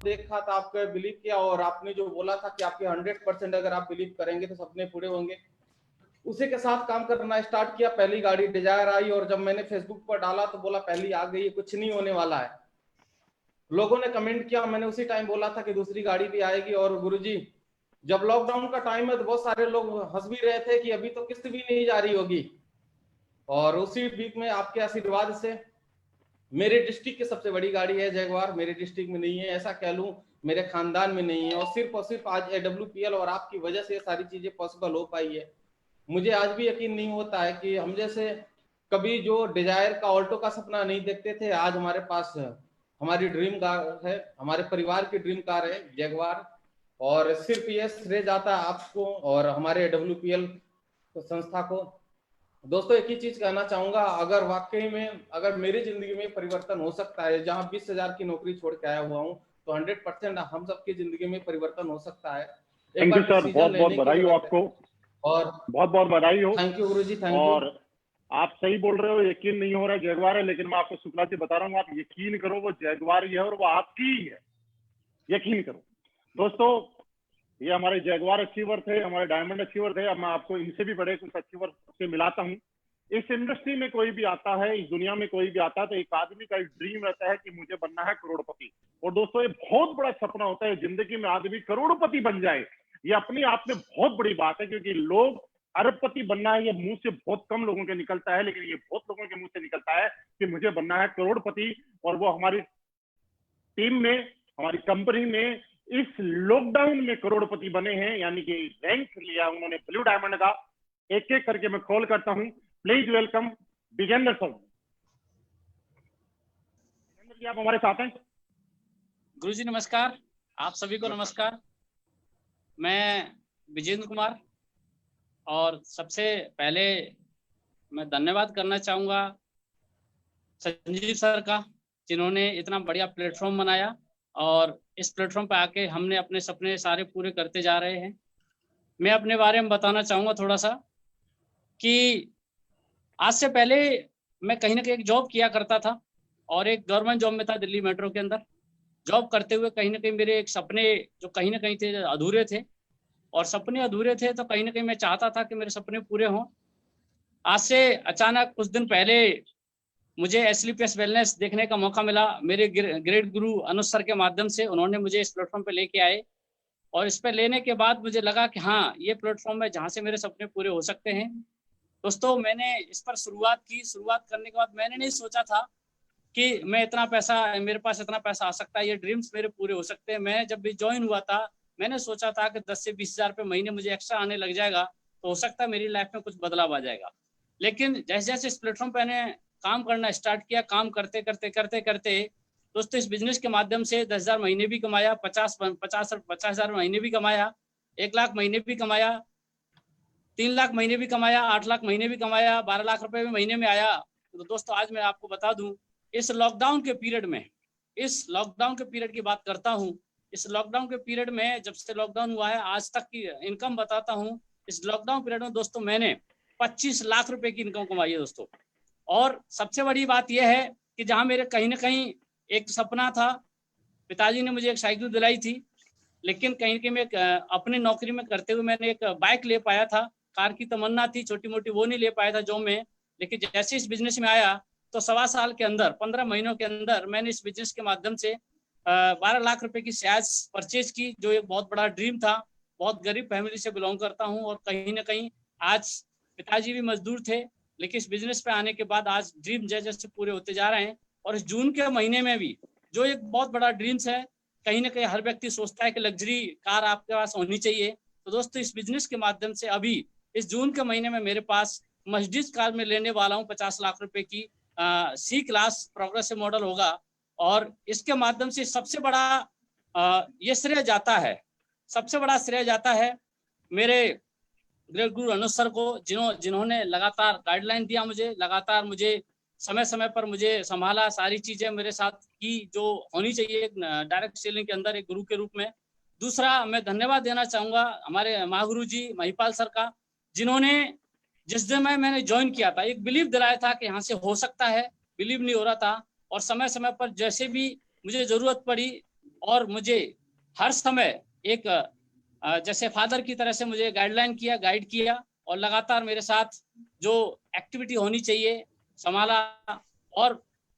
Speaker 5: देखा था, आपको बिलीव किया, और आपने जो बोला था कि आपके 100% अगर आप बिलीव करेंगे तो सपने पूरे होंगे, उसी के साथ काम करना स्टार्ट किया। पहली गाड़ी डिजायर आई, और जब मैंने फेसबुक पर डाला तो बोला पहली आ गई, कुछ नहीं होने वाला है। लोगों ने कमेंट किया, मैंने उसी टाइम बोला था कि दूसरी गाड़ी भी आएगी। और गुरुजी, जब लॉकडाउन का टाइम है तो बहुत सारे लोग हंस भी रहे थे कि अभी तो किस्त भी नहीं जा रही होगी। और उसी वीक में आपके आशीर्वाद से मेरे डिस्ट्रिक्ट की सबसे बड़ी गाड़ी है जैगवार। मेरे डिस्ट्रिक्ट में नहीं है, ऐसा कह लूं मेरे खानदान में नहीं है, और सिर्फ आज AWPL और आपकी वजह से ये सारी चीजें पॉसिबल हो पाई है। मुझे आज भी यकीन नहीं होता है कि हम जैसे कभी जो डिजायर का, ऑल्टो का सपना नहीं देखते थे, आज हमारे पास हमारी ड्रीम कार है, हमारे परिवार की ड्रीम कार है जैगवार। और सिर्फ ये श्रेय जाता है आपको और हमारे AWPL संस्था को। दोस्तों, एक ही चीज कहना चाहूंगा, अगर वाकई में अगर मेरी जिंदगी में परिवर्तन हो सकता है, जहां 20,000 की नौकरी छोड़ के आया हुआ हूं, तो 100% हम सबकी जिंदगी में परिवर्तन हो सकता है।
Speaker 1: थैंक यू सर, बहुत बहुत बधाई हो आपको,
Speaker 5: और
Speaker 1: बहुत बहुत बधाई हो।
Speaker 5: Thank you Guruji, thank you.
Speaker 1: और आप सही बोल रहे हो, यकीन नहीं हो रहा है जैगवार है, लेकिन मैं आपको शुक्ला से बता रहा हूँ, आप यकीन करो वो जैगवार ही है और वो आपकी ही है, यकीन करो। दोस्तों, ये हमारे जैगवार अचीवर थे, हमारे डायमंड अचीवर थे। अब मैं आपको इनसे भी बड़े कुछ अचीवर से मिलाता हूँ। इस इंडस्ट्री में कोई भी आता है, इस दुनिया में कोई भी आता है, तो एक आदमी का एक ड्रीम रहता है कि मुझे बनना है करोड़पति। और दोस्तों, ये बहुत बड़ा सपना होता है जिंदगी में आदमी करोड़पति बन जाए। ये अपने आप में बहुत बड़ी बात है, क्योंकि लोग अरबपति बनना है, ये मुंह से बहुत कम लोगों के निकलता है, लेकिन ये बहुत लोगों के मुंह से निकलता है कि मुझे बनना है करोड़पति। और वो हमारी टीम में, हमारी कंपनी में इस लॉकडाउन में करोड़पति बने हैं, यानी कि रैंक लिया उन्होंने ब्लू डायमंड का। एक एक करके मैं कॉल करता हूं। Please welcome Vijendra sir. Vijendra ji, आप हमारे साथ हैं?
Speaker 6: गुरुजी नमस्कार, आप सभी को नमस्कार। मैं विजेंद्र कुमार, और सबसे पहले मैं धन्यवाद करना चाहूँगा संजीव सर का, जिन्होंने इतना बढ़िया प्लेटफॉर्म बनाया, और इस प्लेटफॉर्म पे आके हमने अपने सपने सारे पूरे करते जा रहे हैं। मैं अपने बारे में बताना चाहूँगा थोड़ा सा, कि आज से पहले मैं कहीं ना कहीं एक जॉब किया करता था, और एक गवर्नमेंट जॉब में था दिल्ली मेट्रो के अंदर। जॉब करते हुए कहीं ना कहीं मेरे एक सपने जो कहीं ना कहीं थे अधूरे थे, और सपने अधूरे थे तो कहीं ना कहीं मैं चाहता था कि मेरे सपने पूरे हों। आज से अचानक कुछ दिन पहले मुझे SLPS वेलनेस देखने का मौका मिला। मेरे ग्रेट गुरु अनुज सर के माध्यम से उन्होंने मुझे इस प्लेटफॉर्म पे लेके आए, और इस पे लेने के बाद मुझे लगा कि हाँ, ये प्लेटफॉर्म है जहाँ से मेरे सपने पूरे हो सकते हैं। दोस्तों, मैंने इस पर शुरुआत की। शुरुआत करने के बाद मैंने नहीं सोचा था कि मैं इतना पैसा, मेरे पास इतना पैसा आ सकता है, ये ड्रीम्स मेरे पूरे हो सकते हैं। मैं जब भी ज्वाइन हुआ था, मैंने सोचा था कि 10 से 20 हजार रुपये महीने मुझे एक्स्ट्रा आने लग जाएगा तो हो सकता है मेरी लाइफ में कुछ बदलाव आ जाएगा। लेकिन जैसे जैसे इस प्लेटफॉर्म पे मैंने काम करना स्टार्ट किया, काम करते करते करते करते दोस्तों, इस बिजनेस के माध्यम से 10,000 महीने भी कमाया, 50,000 महीने भी कमाया, 1 लाख महीने भी कमाया, 3 लाख महीने भी कमाया, 8 लाख महीने भी कमाया, 12 लाख रुपए भी महीने में आया। तो दोस्तों, आज मैं आपको बता दूं, इस लॉकडाउन के पीरियड में, इस लॉकडाउन के पीरियड की बात करता हूं, इस लॉकडाउन के पीरियड में जब से लॉकडाउन हुआ है आज तक की इनकम बताता हूं। इस लॉकडाउन पीरियड में दोस्तों मैंने 25 लाख रुपए की इनकम कमाई है दोस्तों। और सबसे बड़ी बात यह है कि जहां मेरे कहीं ना कहीं एक सपना था, पिताजी ने मुझे एक साइकिल दिलाई थी, लेकिन कहीं कि मैं अपनी नौकरी में करते हुए मैंने एक बाइक ले पाया था। कार की तमन्ना थी छोटी मोटी, वो नहीं ले पाया था जॉब में। लेकिन जैसे इस बिजनेस में आया तो 1.25 साल के अंदर, 15 महीनों के अंदर मैंने इस बिजनेस के माध्यम से 12 लाख रुपए की शेयर्स परचेज की, जो एक बहुत बड़ा ड्रीम था। बहुत गरीब फैमिली से बिलोंग करता हूँ, और कहीं ना कहीं आज पिताजी भी मजदूर थे, लेकिन इस बिजनेस पे आने के बाद आज ड्रीम जैसे जैसे पूरे होते जा रहे हैं। और इस जून के महीने में भी, जो एक बहुत बड़ा ड्रीम्स है, कहीं ना कहीं हर व्यक्ति सोचता है कि लग्जरी कार आपके पास होनी चाहिए। तो दोस्तों, इस बिजनेस के माध्यम से अभी इस जून के महीने में मेरे पास मर्सिडीज कार में लेने वाला हूँ 50 लाख रुपए की। C क्लास प्रोग्रेसिव मॉडल होगा, और इसके माध्यम से सबसे बड़ा ये श्रेय जाता है, सबसे बड़ा श्रेय जाता है मेरे ग्रेट गुरु अनुज सर को, जिन्होंने लगातार गाइडलाइन दिया मुझे, लगातार मुझे समय समय पर मुझे संभाला, सारी चीजें मेरे साथ की जो होनी चाहिए डायरेक्ट सेलिंग के अंदर एक गुरु के रूप में। दूसरा, मैं धन्यवाद देना चाहूंगा हमारे महागुरु जी महिपाल सर का, जिन्होंने जिस दिन मैंने ज्वाइन किया था एक बिलीव दिलाया था कि यहाँ से हो सकता है। बिलीव नहीं हो रहा था, और समय समय पर जैसे भी मुझे जरूरत पड़ी, और मुझे हर समय एक जैसे फादर की तरह से मुझे गाइडलाइन किया, गाइड किया, और लगातार मेरे साथ जो एक्टिविटी होनी चाहिए संभाला। और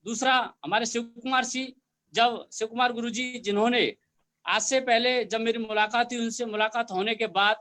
Speaker 6: दूसरा, हमारे शिव कुमार गुरु जी, जिन्होंने आज से पहले जब मेरी मुलाकात हुई, उनसे मुलाकात होने के बाद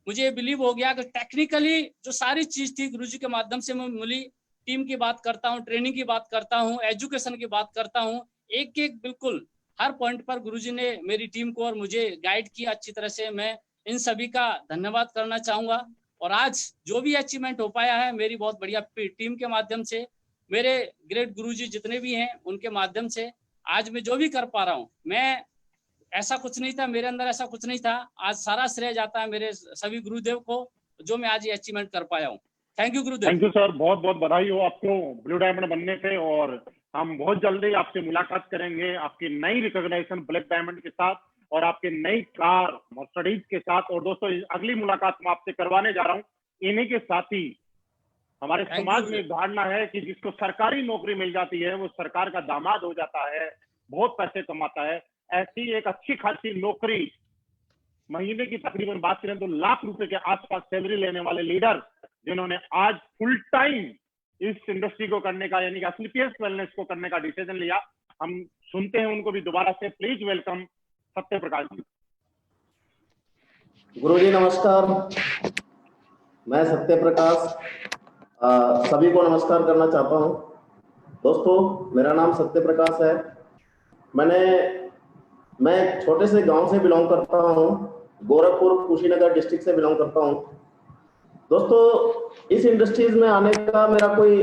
Speaker 6: मुझे बिलीव हो गया कि टेक्निकली जो सारी चीज थी गुरुजी के माध्यम से मैं मिली। टीम की बात करता हूँ, ट्रेनिंग की बात करता हूँ, एजुकेशन की बात करता हूँ, एक एक बिल्कुल हर पॉइंट पर गुरुजी ने मेरी टीम को और मुझे गाइड किया अच्छी तरह से। मैं इन सभी का धन्यवाद करना चाहूंगा। और आज जो भी अचीवमेंट हो पाया है मेरी बहुत बढ़िया टीम के माध्यम से, मेरे ग्रेट गुरुजी जितने भी हैं उनके माध्यम से आज मैं जो भी कर पा रहा हूँ। मैं ऐसा कुछ नहीं था, मेरे अंदर ऐसा कुछ नहीं था। आज सारा श्रेय जाता है मेरे सभी गुरुदेव को, जो मैं आज ये अचीवमेंट कर पाया हूँ। Thank you Gurudev.
Speaker 1: Thank you sir, बहुत बहुत बधाई हो आपको ब्लू डायमंड बनने पे, और हम बहुत जल्दी आपसे मुलाकात करेंगे आपकी नई रिकॉग्निशन ब्लैक डायमंड के साथ और आपके नई कार मर्सिडीज के साथ। और दोस्तों, अगली मुलाकात मैं आपसे करवाने जा रहा हूँ। इन्हीं के साथ ही हमारे समाज में एक धारणा है कि जिसको सरकारी नौकरी मिल जाती है वो सरकार का दामाद हो जाता है, बहुत पैसे कमाता है। ऐसी एक अच्छी खासी नौकरी, महीने की तकरीबन बात करें तो लाख रुपए के आसपास सैलरी लेने वाले लीडर, जिन्होंने आज फुल टाइम इस इंडस्ट्री को करने का, यानी कि SLPS वेलनेस को करने का डिसीजन लिया। हम सुनते हैं उनको भी दोबारा से। Please welcome Satya Prakash ji.
Speaker 7: गुरु जी नमस्कार, मैं सत्य प्रकाश सभी को नमस्कार करना चाहता हूं। दोस्तों, मेरा नाम सत्य प्रकाश है। मैं एक छोटे से गांव से बिलोंग करता हूं, गोरखपुर कुशीनगर डिस्ट्रिक्ट से बिलोंग करता हूं। दोस्तों, इस इंडस्ट्रीज में आने का मेरा कोई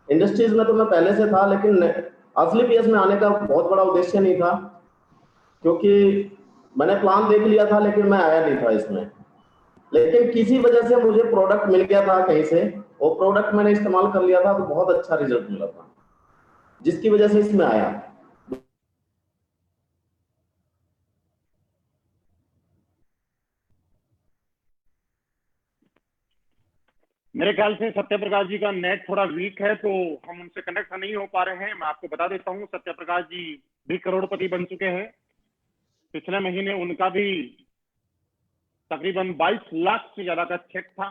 Speaker 7: इंडस्ट्रीज में तो मैं पहले से था, लेकिन SLPS में आने का बहुत बड़ा उद्देश्य नहीं था, क्योंकि मैंने प्लान देख लिया था लेकिन मैं आया नहीं था इसमें। लेकिन किसी वजह से मुझे प्रोडक्ट मिल गया था कहीं से, वो प्रोडक्ट मैंने इस्तेमाल कर लिया था तो बहुत अच्छा रिजल्ट मिला था, जिसकी वजह से इसमें आया।
Speaker 1: मेरे ख्याल से सत्य प्रकाश जी का नेट थोड़ा वीक है, तो हम उनसे कनेक्ट नहीं हो पा रहे हैं। मैं आपको बता देता हूँ, सत्य प्रकाश जी भी करोड़पति बन चुके हैं। पिछले महीने उनका भी तकरीबन 22 लाख से ज्यादा का चेक था,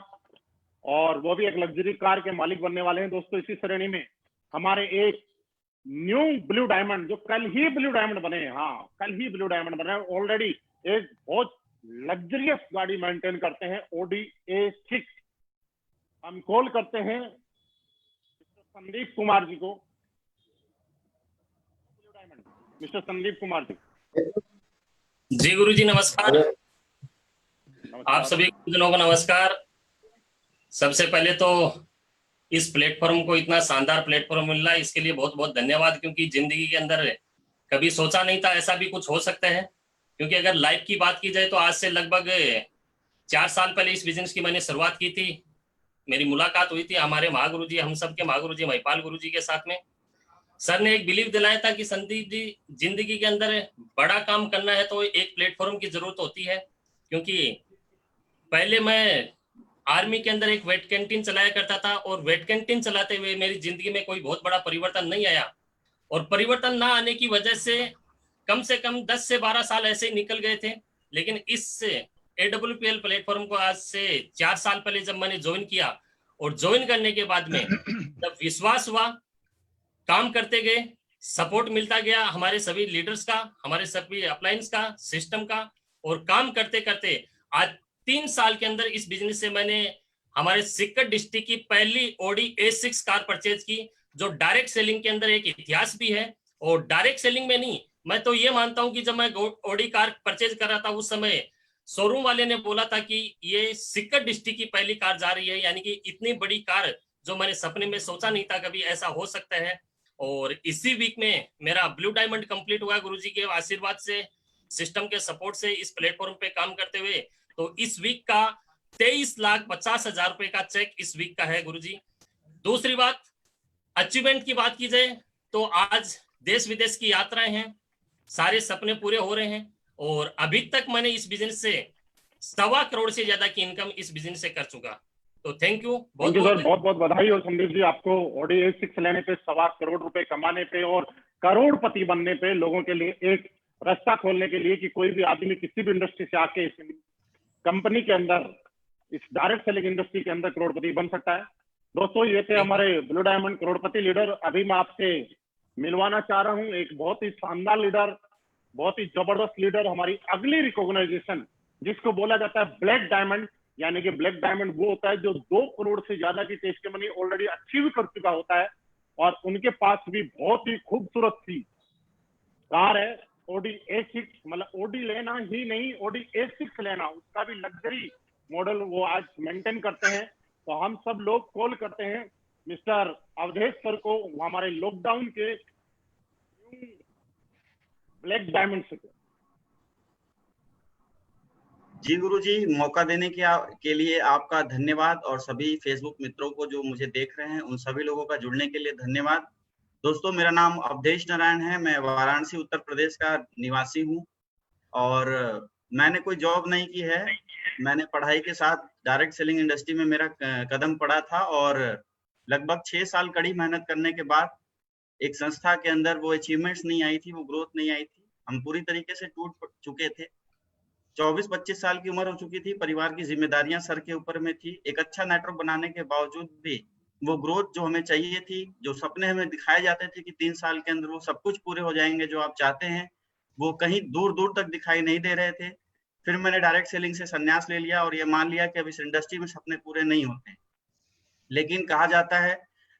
Speaker 1: और वो भी एक लग्जरी कार के मालिक बनने वाले हैं। दोस्तों, इसी श्रेणी में हमारे एक न्यू ब्लू डायमंड जो कल ही ब्लू डायमंड बने, हाँ कल ही ब्लू डायमंड बने, ऑलरेडी एक बहुत लग्जरियस गाड़ी मेंटेन करते हैं, Audi A6। हम कॉल करते हैं संदीप कुमार जी को, blue diamond mister Sandeep Kumar ji.
Speaker 8: जी गुरु जी नमस्कार। आप सभी गुरुजनों को नमस्कार। सबसे पहले तो इस प्लेटफॉर्म को, इतना शानदार प्लेटफॉर्म मिल रहा है, इसके लिए बहुत बहुत धन्यवाद, क्योंकि जिंदगी के अंदर कभी सोचा नहीं था ऐसा भी कुछ हो सकता है। क्योंकि अगर लाइफ की बात की जाए तो आज से लगभग 4 साल पहले इस बिजनेस की मैंने शुरुआत की थी। मेरी मुलाकात हुई थी हमारे महागुरु जी, हम सबके महागुरु जी महिपाल गुरु जी के साथ में। सर ने एक बिलीव दिलाया था कि संदीप जी, जिंदगी के अंदर बड़ा काम करना है तो एक प्लेटफॉर्म की जरूरत होती है। क्योंकि पहले मैं आर्मी के अंदर एक वेट कैंटीन चलाया करता था, और वेट कैंटीन चलाते हुए मेरी जिंदगी में कोई बहुत बड़ा परिवर्तन नहीं आया, और परिवर्तन ना आने की वजह से कम 10 से 12 साल ऐसे ही निकल गए थे। लेकिन इस AWPL प्लेटफॉर्म को आज से 4 साल पहले जब मैंने ज्वाइन किया, और ज्वाइन करने के बाद में जब विश्वास हुआ, काम करते गए, सपोर्ट मिलता गया हमारे सभी लीडर्स का, हमारे सभी अपलायंस का, सिस्टम का, और काम करते करते आज 3 साल के अंदर इस बिजनेस से मैंने हमारे सीकर डिस्ट्रिक्ट की पहली Audi A6 कार परचेज की, जो डायरेक्ट सेलिंग के अंदर एक इतिहास भी है। और डायरेक्ट सेलिंग में नहीं, मैं तो ये मानता हूं कि जब मैं Audi कार परचेज कर रहा था उस समय शोरूम वाले ने बोला था कि ये सीकर डिस्ट्रिक्ट की पहली कार जा रही है, यानी कि इतनी बड़ी कार जो मैंने सपने में सोचा नहीं था कभी ऐसा हो सकता है। और इसी वीक में मेरा ब्लू डायमंड कंप्लीट हुआ गुरुजी के आशीर्वाद से, सिस्टम के सपोर्ट से, इस प्लेटफॉर्म पे काम करते हुए। तो इस वीक का 23,50,000 रुपए का चेक इस वीक का है गुरुजी। दूसरी बात, अचीवमेंट की बात की जाए तो आज देश विदेश की यात्राएं हैं, सारे सपने पूरे हो रहे हैं, और अभी तक मैंने इस बिजनेस से 1.25 करोड़ से ज्यादा की इनकम इस बिजनेस से कर चुका। तो थैंक यू
Speaker 1: सर, बहुत बहुत बधाई हो संदीप जी आपको Audi A6 लेने पे, 1.25 करोड़ रुपए कमाने पे, और करोड़पति बनने पे, लोगों के लिए एक रास्ता खोलने के लिए कि कोई भी आदमी किसी भी इंडस्ट्री से आके इस कंपनी के अंदर, इस डायरेक्ट सेलिंग इंडस्ट्री के अंदर करोड़पति बन सकता है। दोस्तों, ये थे हमारे ब्लू डायमंड करोड़पति लीडर। अभी मैं आपसे मिलवाना चाह रहा हूँ एक बहुत ही शानदार लीडर, बहुत ही जबरदस्त लीडर, हमारी अगली रिकॉग्नाइजेशन जिसको बोला जाता है ब्लैक डायमंड। यानी कि ब्लैक डायमंड वो होता है जो 2 करोड़ से ज्यादा की टेस्टिमनी ऑलरेडी अचीव कर चुका होता है, और उनके पास भी बहुत ही खूबसूरत सी कार है Audi A6। मतलब Audi लेना ही नहीं, Audi A6 लेना, उसका भी लग्जरी मॉडल वो आज मेंटेन करते हैं। तो हम सब लोग कॉल करते हैं मिस्टर अवधेश सर को, हमारे लॉकडाउन के ब्लैक डायमंड से।
Speaker 9: जी गुरुजी, मौका देने के लिए आपका धन्यवाद, और सभी फेसबुक मित्रों को जो मुझे देख रहे हैं उन सभी लोगों का जुड़ने के लिए धन्यवाद। दोस्तों, मेरा नाम अवधेश नारायण है, मैं वाराणसी उत्तर प्रदेश का निवासी हूं, और मैंने कोई जॉब नहीं की है। मैंने पढ़ाई के साथ डायरेक्ट सेलिंग इंडस्ट्री में मेरा कदम पड़ा था, और लगभग 6 साल कड़ी मेहनत करने के बाद एक संस्था के अंदर वो अचीवमेंट्स नहीं आई थी, वो ग्रोथ नहीं आई थी, हम पूरी तरीके से टूट चुके थे। 24-25 साल की उम्र हो चुकी थी, परिवार की जिम्मेदारियां सर के ऊपर में थी। एक अच्छा नेटवर्क बनाने के बावजूद भी वो ग्रोथ जो हमें चाहिए थी, जो सपने हमें दिखाए जाते थे कि 3 साल के अंदर वो सब कुछ पूरे हो जाएंगे जो आप चाहते हैं, वो कहीं दूर दूर तक दिखाई नहीं दे रहे थे। फिर मैंने डायरेक्ट सेलिंग से संन्यास ले लिया, और ये मान लिया कि अब इस इंडस्ट्री में सपने पूरे नहीं होते। लेकिन कहा जाता है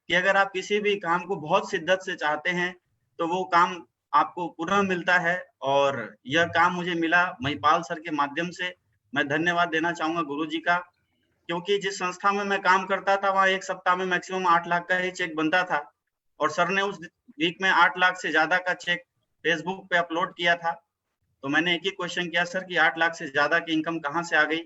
Speaker 9: कि अगर आप किसी भी काम को बहुत शिद्दत से चाहते हैं तो वो काम आपको पूरा मिलता है, और यह काम मुझे मिला महिपाल सर के माध्यम से। मैं धन्यवाद देना चाहूंगा गुरुजी का, क्योंकि जिस संस्था में मैं काम करता था वहाँ 1 सप्ताह में मैक्सिमम 8 लाख का ही चेक बनता था, और सर ने उस वीक में 8 लाख से ज्यादा का चेक फेसबुक पे अपलोड किया था। तो मैंने एक ही क्वेश्चन किया, सर कि 8 लाख से ज्यादा की इनकम कहाँ से आ गई?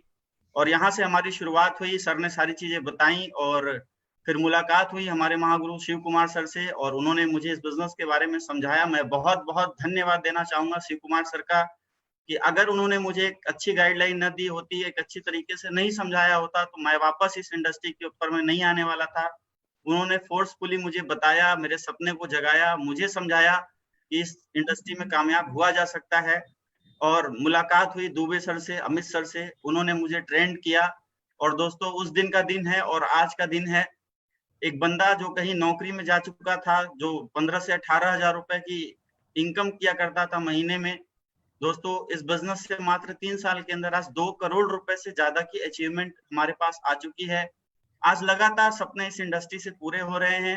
Speaker 9: और यहाँ से हमारी शुरुआत हुई। सर ने सारी चीजें बताई, और फिर मुलाकात हुई हमारे महागुरु शिव कुमार सर से, और उन्होंने मुझे इस बिजनेस के बारे में समझाया। मैं बहुत बहुत धन्यवाद देना चाहूंगा शिव कुमार सर का, कि अगर उन्होंने मुझे एक अच्छी गाइडलाइन न दी होती, एक अच्छी तरीके से नहीं समझाया होता, तो मैं वापस इस इंडस्ट्री के ऊपर में नहीं आने वाला था। उन्होंने फोर्सफुली मुझे बताया, मेरे सपने को जगाया, मुझे समझाया कि इस इंडस्ट्री में कामयाब हुआ जा सकता है। और मुलाकात हुई दुबे सर से, अमित सर से, उन्होंने मुझे ट्रेंड किया। और दोस्तों, उस दिन का दिन है और आज का दिन है, एक बंदा जो कहीं नौकरी में जा चुका था, जो 15 से 18,000 रुपए की इनकम किया करता था महीने में, दोस्तों इस बिजनेस से मात्र 3 साल के अंदर आज 2 करोड़ रुपए से ज्यादा की अचीवमेंट हमारे पास आ चुकी है। आज लगातार सपने इस इंडस्ट्री से पूरे हो रहे हैं।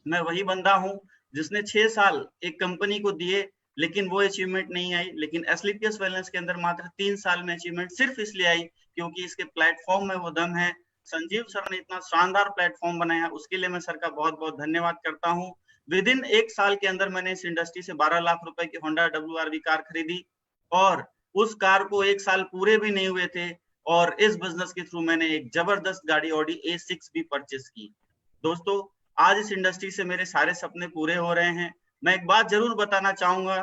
Speaker 9: मैं वही बंदा हूं जिसने 6 साल एक कंपनी को दिए, लेकिन वो अचीवमेंट नहीं आई। लेकिन एसलीपीएस वेलनेस के अंदर मात्र 3 साल में अचीवमेंट सिर्फ इसलिए आई क्योंकि इसके प्लेटफॉर्म में वो दम है। संजीव सर ने इतना शानदार प्लेटफॉर्म बनाया, उसके लिए मैं सर का बहुत बहुत धन्यवाद करता हूँ। विद इन 1 साल के अंदर मैंने इस इंडस्ट्री से 12 लाख रुपए की होंडा WRV कार खरीदी, और उस कार को 1 साल पूरे भी नहीं हुए थे, और इस बिजनेस के थ्रू मैंने एक जबरदस्त गाड़ी ऑडी A6 भी परचेस की। दोस्तों आज इस इंडस्ट्री से मेरे सारे सपने पूरे हो रहे हैं। मैं एक बात जरूर बताना चाहूंगा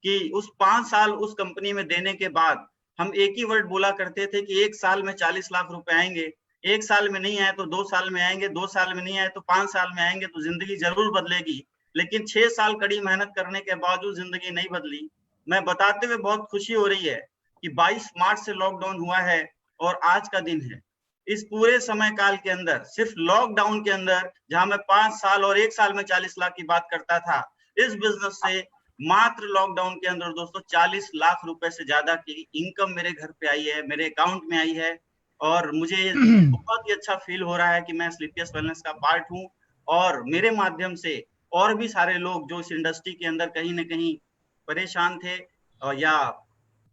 Speaker 9: कि उस 5 साल उस कंपनी में देने के बाद हम एक ही वर्ड बोला करते थे कि 1 साल में 40 लाख रुपए आएंगे। 1 साल में नहीं आए तो 2 साल में आएंगे, 2 साल में नहीं आए तो 5 साल में आएंगे, तो जिंदगी जरूर बदलेगी। लेकिन 6 साल कड़ी मेहनत करने के बावजूद जिंदगी नहीं बदली। मैं बताते हुए बहुत खुशी हो रही है कि 22 मार्च से लॉकडाउन हुआ है और आज का दिन है। इस पूरे समय काल के अंदर सिर्फ लॉकडाउन के अंदर, जहां मैं 5 साल और 1 साल में 40 लाख की बात करता था, इस बिजनेस से मात्र लॉकडाउन के अंदर दोस्तों 40 लाख रुपए से ज्यादा की इनकम मेरे घर पे आई है, मेरे अकाउंट में आई है। और मुझे बहुत ही अच्छा फील हो रहा है कि मैं स्लीपियस वेलनेस का पार्ट हूँ, और मेरे माध्यम से और भी सारे लोग जो इस इंडस्ट्री के अंदर कहीं ना कहीं परेशान थे या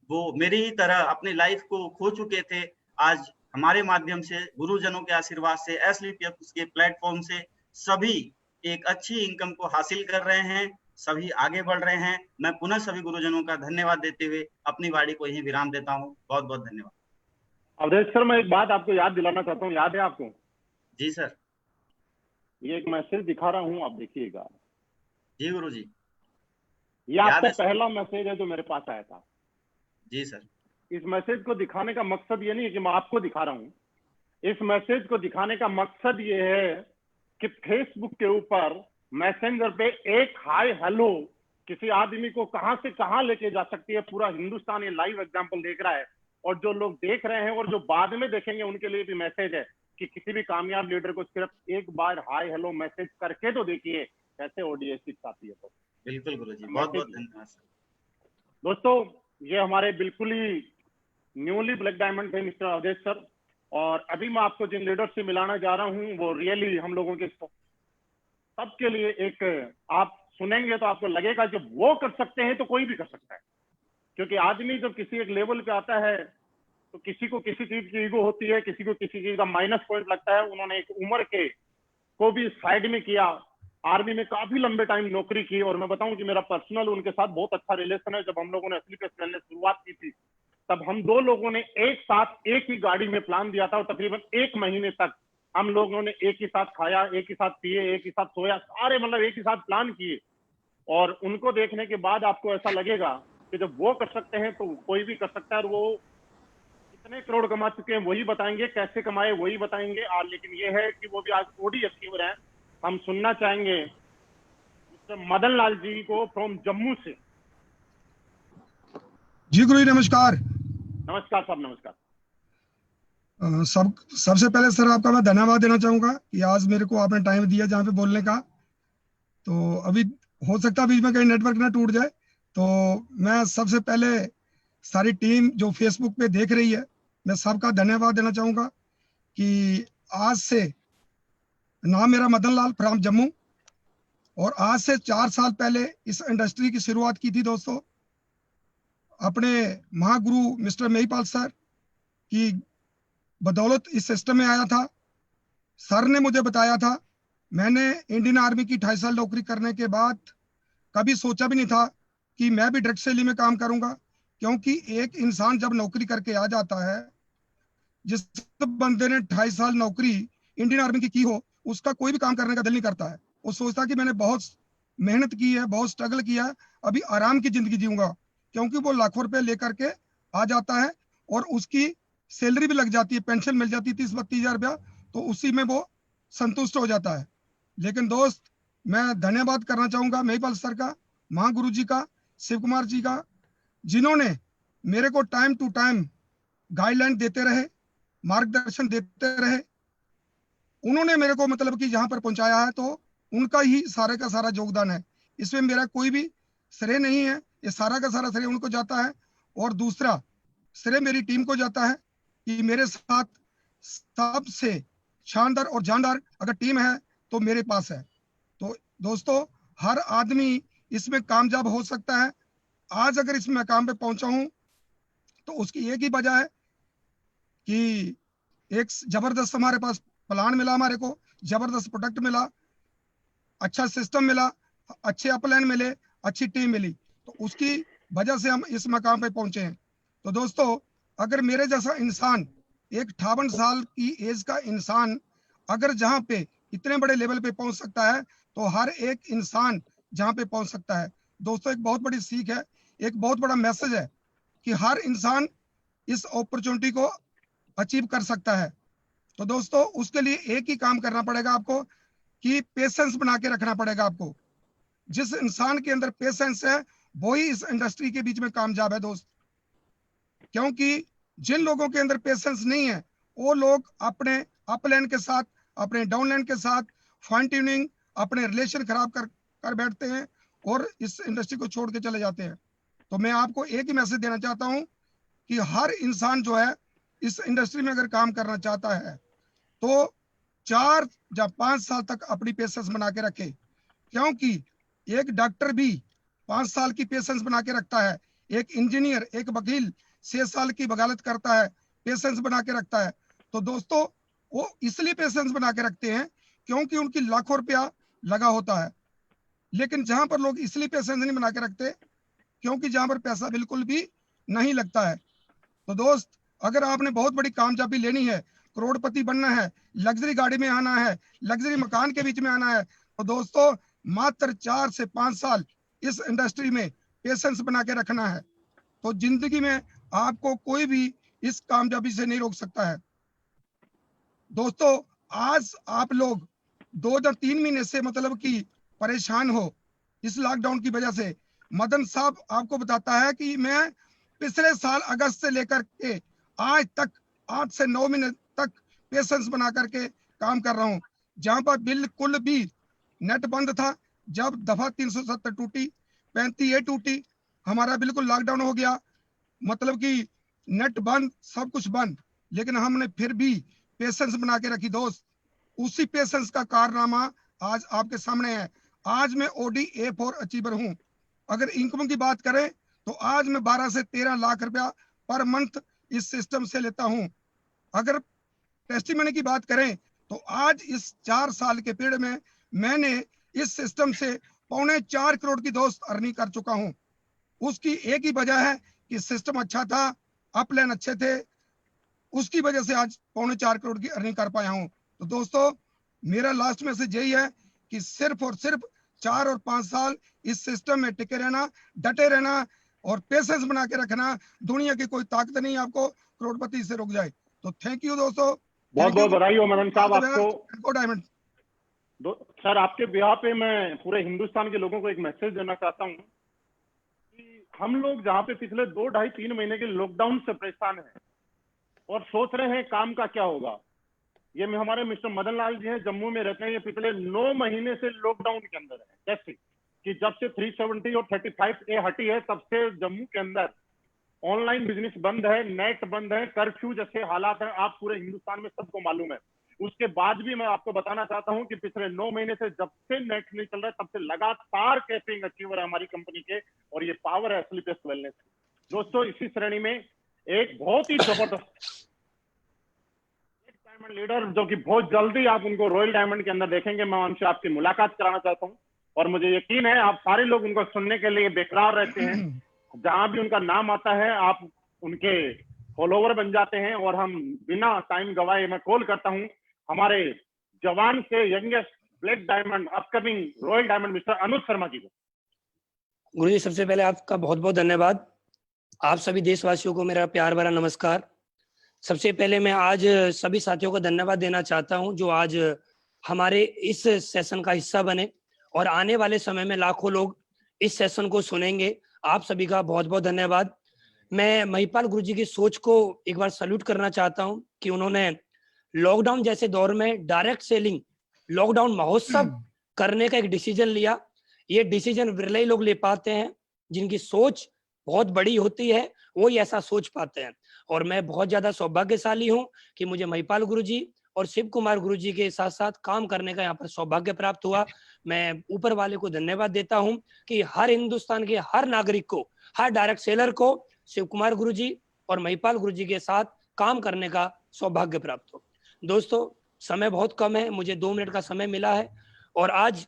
Speaker 9: वो मेरी ही तरह अपनी लाइफ को खो चुके थे, आज हमारे माध्यम से, गुरुजनों के आशीर्वाद से, एसलीपीएस के प्लेटफॉर्म से सभी एक अच्छी इनकम को हासिल कर रहे हैं, सभी आगे बढ़ रहे हैं। मैं पुनः सभी गुरुजनों का धन्यवाद देते हुए अपनी वाणी को यहीं विराम देता हूं। बहुत बहुत धन्यवाद।
Speaker 1: अवधेश सर, मैं एक बात आपको याद दिलाना चाहता हूँ, याद है आपको?
Speaker 9: जी सर।
Speaker 1: ये एक मैसेज दिखा रहा हूँ, आप देखिएगा।
Speaker 9: जी गुरुजी।
Speaker 1: ये आपका पहला मैसेज है जो मेरे पास आया था।
Speaker 9: जी सर।
Speaker 1: इस मैसेज को दिखाने का मकसद ये नहीं है कि मैं आपको दिखा रहा हूँ। इस मैसेज को दिखाने का मकसद ये है कि फेसबुक के ऊपर मैसेंजर पे एक हाय हेलो किसी आदमी को कहां से कहां लेके जा सकती है। पूरा हिंदुस्तान ये लाइव एग्जांपल देख रहा है, और जो लोग देख रहे हैं और जो बाद में देखेंगे उनके लिए भी मैसेज है कि किसी भी कामयाब लीडर को सिर्फ एक बार हाय हेलो मैसेज करके तो देखिए कैसे ऑडियो सीख आती है। तो
Speaker 9: बिल्कुल गुरुजी, बहुत बहुत धन्यवाद सर।
Speaker 1: दोस्तों, ये हमारे बिल्कुल ही न्यूली ब्लैक डायमंड थे मिस्टर अवधेश सर, और अभी मैं आपको जिन लीडर से मिलाना जा रहा हूँ वो रियली हम लोगों के सबके लिए एक, आप सुनेंगे तो आपको लगेगा जब वो कर सकते हैं तो कोई भी कर सकता है। क्योंकि आदमी जब किसी एक लेवल पे आता है तो किसी को किसी चीज की ईगो होती है, किसी को किसी चीज का माइनस पॉइंट लगता है। उन्होंने एक उम्र के को भी साइड में किया, आर्मी में काफी लंबे टाइम नौकरी की, और मैं बताऊं कि मेरा पर्सनल उनके साथ बहुत अच्छा रिलेशन है। जब हम लोगों ने एसलीपीएस वेलनेस शुरुआत की थी तब हम दो लोगों ने एक साथ एक ही गाड़ी में प्लान दिया था, और तकरीबन 1 महीने तक हम लोगों ने एक ही साथ खाया, एक ही साथ पिए, एक ही साथ सोया, सारे मतलब एक ही साथ प्लान किए। और उनको देखने के बाद आपको ऐसा लगेगा कि जब वो कर सकते हैं तो कोई भी कर सकता है। और वो कितने करोड़ कमा चुके हैं वही बताएंगे, कैसे कमाए वही बताएंगे। और लेकिन ये है कि वो भी आज OD अचीवर हैं। हम सुनना चाहेंगे मिस्टर मदन लाल जी को फ्रॉम जम्मू से।
Speaker 10: जी गुरु जी नमस्कार।
Speaker 1: नमस्कार साहब, नमस्कार।
Speaker 10: सबसे पहले सर आपका मैं धन्यवाद देना चाहूंगा कि आज मेरे को आपने टाइम दिया जहाँ पे बोलने का। तो अभी हो सकता है बीच में कहीं नेटवर्क ना टूट जाए, तो मैं सबसे पहले सारी टीम जो फेसबुक पे देख रही है मैं सबका धन्यवाद देना चाहूंगा कि आज से, नाम मेरा मदन लाल फ्रॉम जम्मू, और आज से 4 साल पहले इस इंडस्ट्री की शुरुआत की थी दोस्तों अपने महागुरु मिस्टर महिपाल सर की बदौलत इस सिस्टम में आया था। सर ने मुझे बताया था, मैंने इंडियन आर्मी की 2.5 साल नौकरी करने के बाद कभी सोचा भी नहीं था कि मैं भी ड्रग सेलिंग में काम करूंगा, क्योंकि एक इंसान जब नौकरी करके आ जाता है, जिस बंदे ने 2.5 साल नौकरी इंडियन आर्मी की हो, उसका कोई भी काम करने का दिल नहीं करता है। वो सोचता कि मैंने बहुत मेहनत की है, बहुत स्ट्रगल किया है, अभी आराम की जिंदगी जीऊंगा, क्योंकि वो लाखों रुपए लेकर के आ जाता है और उसकी सैलरी भी लग जाती है, पेंशन मिल जाती है 30-32 रुपया, तो उसी में वो संतुष्ट हो जाता है। लेकिन दोस्त, मैं धन्यवाद करना चाहूंगा महिपाल सर का, महागुरु जी का, शिव कुमार जी का, जिन्होंने मेरे को टाइम टू टाइम गाइडलाइन देते रहे, मार्गदर्शन देते रहे, उन्होंने मेरे को मतलब कि यहाँ पर पहुंचाया है, तो उनका ही सारे का सारा योगदान है। इसमें मेरा कोई भी श्रेय नहीं है, ये सारा का सारा श्रेय उनको जाता है। और दूसरा श्रेय मेरी टीम को जाता है कि मेरे साथ सबसे शानदार और जानदार अगर टीम है तो मेरे पास है। तो दोस्तों, हर आदमी इसमें कामयाब हो सकता है। आज अगर इस मकाम पे पहुंचा हूं तो उसकी एक ही वजह है कि एक जबरदस्त हमारे पास प्लान मिला, हमारे को जबरदस्त प्रोडक्ट मिला, अच्छा सिस्टम मिला, अच्छे अपलाइन मिले, अच्छी टीम मिली, तो उसकी वजह से हम इस मकाम पे पहुंचे हैं। तो दोस्तों, अगर मेरे जैसा इंसान, एक 58 साल की एज का इंसान अगर जहां पे इतने बड़े लेवल पे पहुंच सकता है, तो हर एक इंसान जहां पे पहुंच सकता है। दोस्तों, एक बहुत बड़ी सीख है, एक बहुत बड़ा मैसेज है कि हर इंसान इस अपॉर्चुनिटी को अचीव कर सकता है। तो दोस्तों, उसके लिए एक ही काम करना पड़ेगा आपको कि पेशेंस बना के रखना पड़ेगा आपको। जिस इंसान के अंदर पेशेंस है वही इस इंडस्ट्री के बीच में कामयाब है दोस्त। क्योंकि जिन लोगों के अंदर पेशेंस नहीं है, वो लोग अपने अपलाइन के साथ, अपने डाउनलाइन के साथ फाइन ट्यूनिंग, अपने रिलेशन खराब कर बैठते हैं और इस इंडस्ट्री को छोड़ के चले जाते हैं। तो मैं आपको एक ही मैसेज देना चाहता हूं कि हर इंसान जो है इस इंडस्ट्री में अगर काम करना चाहता है तो 4 या 5 साल तक अपनी पेशेंस बना के रखे। क्योंकि एक डॉक्टर भी 5 साल की पेशेंस बना के रखता है, एक इंजीनियर, एक वकील 6 साल की वकालत करता है, पेशेंस बना के रखता है। तो दोस्तों, वो इसलिए पेशेंस बना के रखते हैं क्योंकि उनकी लाखों रुपया लगा होता है। लेकिन जहां पर लोग इसलिए पेशेंस नहीं बना के रखते क्योंकि जहां पर पैसा बिल्कुल भी नहीं लगता है। तो दोस्त, अगर आपने बहुत बड़ी कामयाबी लेनी है, करोड़पति बनना है, लग्जरी गाड़ी में आना है, लग्जरी मकान के बीच में आना है, तो दोस्तों मात्र 4 से 5 साल इस इंडस्ट्री में पेशेंस बना के रखना है। तो जिंदगी में आपको कोई भी इस कामयाबी से नहीं रोक सकता है। दोस्तों, आज आप लोग 2 या 3 महीने से मतलब कि परेशान हो इस लॉकडाउन की वजह से। मदन साहब आपको बताता है कि मैं पिछले साल अगस्त से लेकर के आज तक 8 से 9 महीने तक पेशेंस बना करके काम कर रहा हूं। जहां पर बिल्कुल भी नेट बंद था, जब दफा 370 टूटी, 35A टूटी, हमारा बिल्कुल लॉकडाउन हो गया, मतलब कि नेट बंद, सब कुछ बंद, लेकिन हमने फिर भी पेशेंस बना के रखी दोस्त। उसी पेशेंस का कारनामा आज आपके सामने है। आज मैं OD A4 अचीवर हूं। अगर इनकम की बात करें तो आज मैं 12 से 13 लाख रुपया पर मंथ इस सिस्टम से लेता हूं। अगर टेस्टिमनी की बात करें तो आज इस 4 साल के पीरियड में मैंने इस सिस्टम से 4.25 करोड़ की दोस्त अर्निंग कर चुका हूं। उसकी एक ही वजह है कि सिस्टम अच्छा था, अपलाइन अच्छे थे, उसकी वजह से आज 4.25 करोड़ की अर्निंग कर पाया हूं। तो दोस्तों, मेरा लास्ट मैसेज यही है कि सिर्फ और सिर्फ 4 और 5 साल इस सिस्टम में टिके रहना, डटे रहना और पेशेंस बना के रखना। दुनिया की कोई ताकत नहीं आपको करोड़पति से रोक जाए। तो थैंक यू दोस्तों,
Speaker 1: बहुत बहुत बधाई हो मदन साहब आपको।
Speaker 10: डायमंड
Speaker 1: सर, आपके ब्याह पे मैं पूरे हिंदुस्तान के लोगों को एक मैसेज देना चाहता हूँ कि हम लोग जहाँ पे पिछले 2, 2.5, 3 महीने के लॉकडाउन से परेशान हैं और सोच रहे हैं काम का क्या होगा, ये में हमारे मिस्टर मदन लाल जी हैं, जम्मू में रहते हैं। ये पिछले 9 महीने से लॉकडाउन के अंदर है। कैसे कि जब से 370 और 35A हटी है तब से जम्मू के अंदर ऑनलाइन बिजनेस बंद है, नेट बंद है, कर्फ्यू जैसे हालात हैं, आप पूरे हिंदुस्तान में सबको मालूम है। उसके बाद भी मैं आपको बताना चाहता हूं कि पिछले 9 महीने से जब से नेट नहीं चल रहा है तब से लगातार कैपिंग अचीवर है हमारी कंपनी के, और ये पावर है स्लीपलेस वेलनेस। दोस्तों, इसी श्रेणी में एक बहुत ही जबरदस्त डायमंड लीडर, जो कि बहुत जल्दी आप उनको रॉयल डायमंड के अंदर देखेंगे, मैं उनसे आपकी मुलाकात कराना चाहता हूं। और मुझे यकीन है आप सारे लोग उनको सुनने के लिए बेकरार रहते हैं। जहां भी उनका नाम आता है आप उनके फॉलोवर बन जाते हैं। और हम बिना टाइम गवाए मैं कॉल करता हूं हमारे जवान से youngest black diamond upcoming royal diamond mister Anuj Sharma ji को।
Speaker 11: गुरुजी, सबसे पहले आपका बहुत बहुत धन्यवाद। आप सभी देशवासियों को मेरा प्यार भरा नमस्कार। सबसे पहले मैं आज सभी साथियों को धन्यवाद देना चाहता हूं जो आज हमारे इस सेशन का हिस्सा बने और आने वाले समय में लाखों लोग इस सेशन को सुनेंगे। आप सभी का बहुत बहुत धन्यवाद। मैं महिपाल गुरुजी की सोच को एक बार सैल्यूट करना चाहता हूं कि उन्होंने लॉकडाउन जैसे दौर में डायरेक्ट सेलिंग लॉकडाउन महोत्सव करने का एक डिसीजन लिया। ये डिसीजन विरले ही लोग ले पाते हैं, जिनकी सोच बहुत बड़ी होती है वो ही ऐसा सोच पाते हैं। और मैं बहुत ज्यादा सौभाग्यशाली हूँ कि मुझे महिपाल गुरुजी और शिव कुमार गुरुजी के साथ साथ काम करने का यहाँ पर सौभाग्य प्राप्त हुआ। मैं ऊपर वाले को धन्यवाद देता हूँ कि हर हिंदुस्तान के हर नागरिक को, हर डायरेक्ट सेलर को शिव कुमार गुरुजी और महिपाल गुरुजी के साथ काम करने का सौभाग्य प्राप्त हो। दोस्तों, समय बहुत कम है, मुझे 2 मिनट का समय मिला है और आज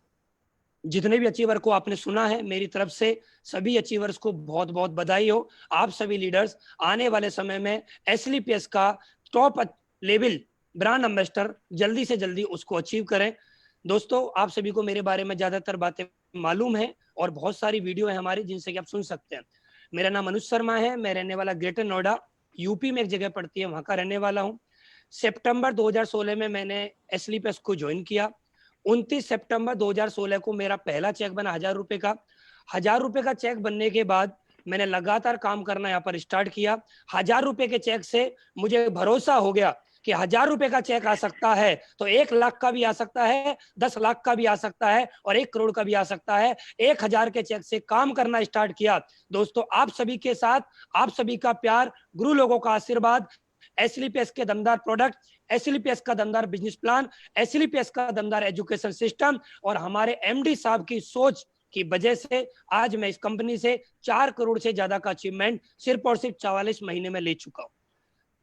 Speaker 11: जितने भी अचीवर को आपने सुना है, मेरी तरफ से सभी अचीवर्स को बहुत बहुत बधाई हो। आप सभी लीडर्स आने वाले समय में SLPS का टॉप लेवल ब्रांड एम्बेसडर जल्दी से जल्दी उसको अचीव करें। दोस्तों, आप सभी को मेरे बारे में ज्यादातर बातें मालूम है और बहुत सारी वीडियो है हमारी जिनसे कि आप सुन सकते हैं। मेरा नाम अनुज शर्मा है, मैं रहने वाला ग्रेटर नोएडा यूपी में एक जगह पड़ती है, वहां का रहने वाला हूँ। सितंबर 2016 में मैंने SLPS को ज्वाइन किया। 29 सितंबर 2016 को मेरा पहला चेक बना 1000 रुपए का। 1000 रुपए का चेक बनने के बाद मैंने लगातार काम करना यहाँ पर स्टार्ट किया। 1000 रुपए के चेक से मुझे भरोसा हो गया कि 1000 रुपए का चेक आ सकता है तो 1 लाख का भी आ सकता है, 10 लाख का भी आ सकता है और 1 करोड़ का भी आ सकता है। 1000 के चेक से काम करना स्टार्ट किया। दोस्तों, आप सभी के साथ, आप सभी का प्यार, गुरु लोगों का आशीर्वाद, SLPS के दमदार प्रोडक्ट, SLPS का दमदार बिजनेस प्लान, SLPS का दमदार एजुकेशन सिस्टम और हमारे MD साहब की सोच की वजह से आज मैं इस कंपनी से 4 करोड़ से ज्यादा का अचीवमेंट सिर्फ और सिर्फ 44 महीने में ले चुका हूं।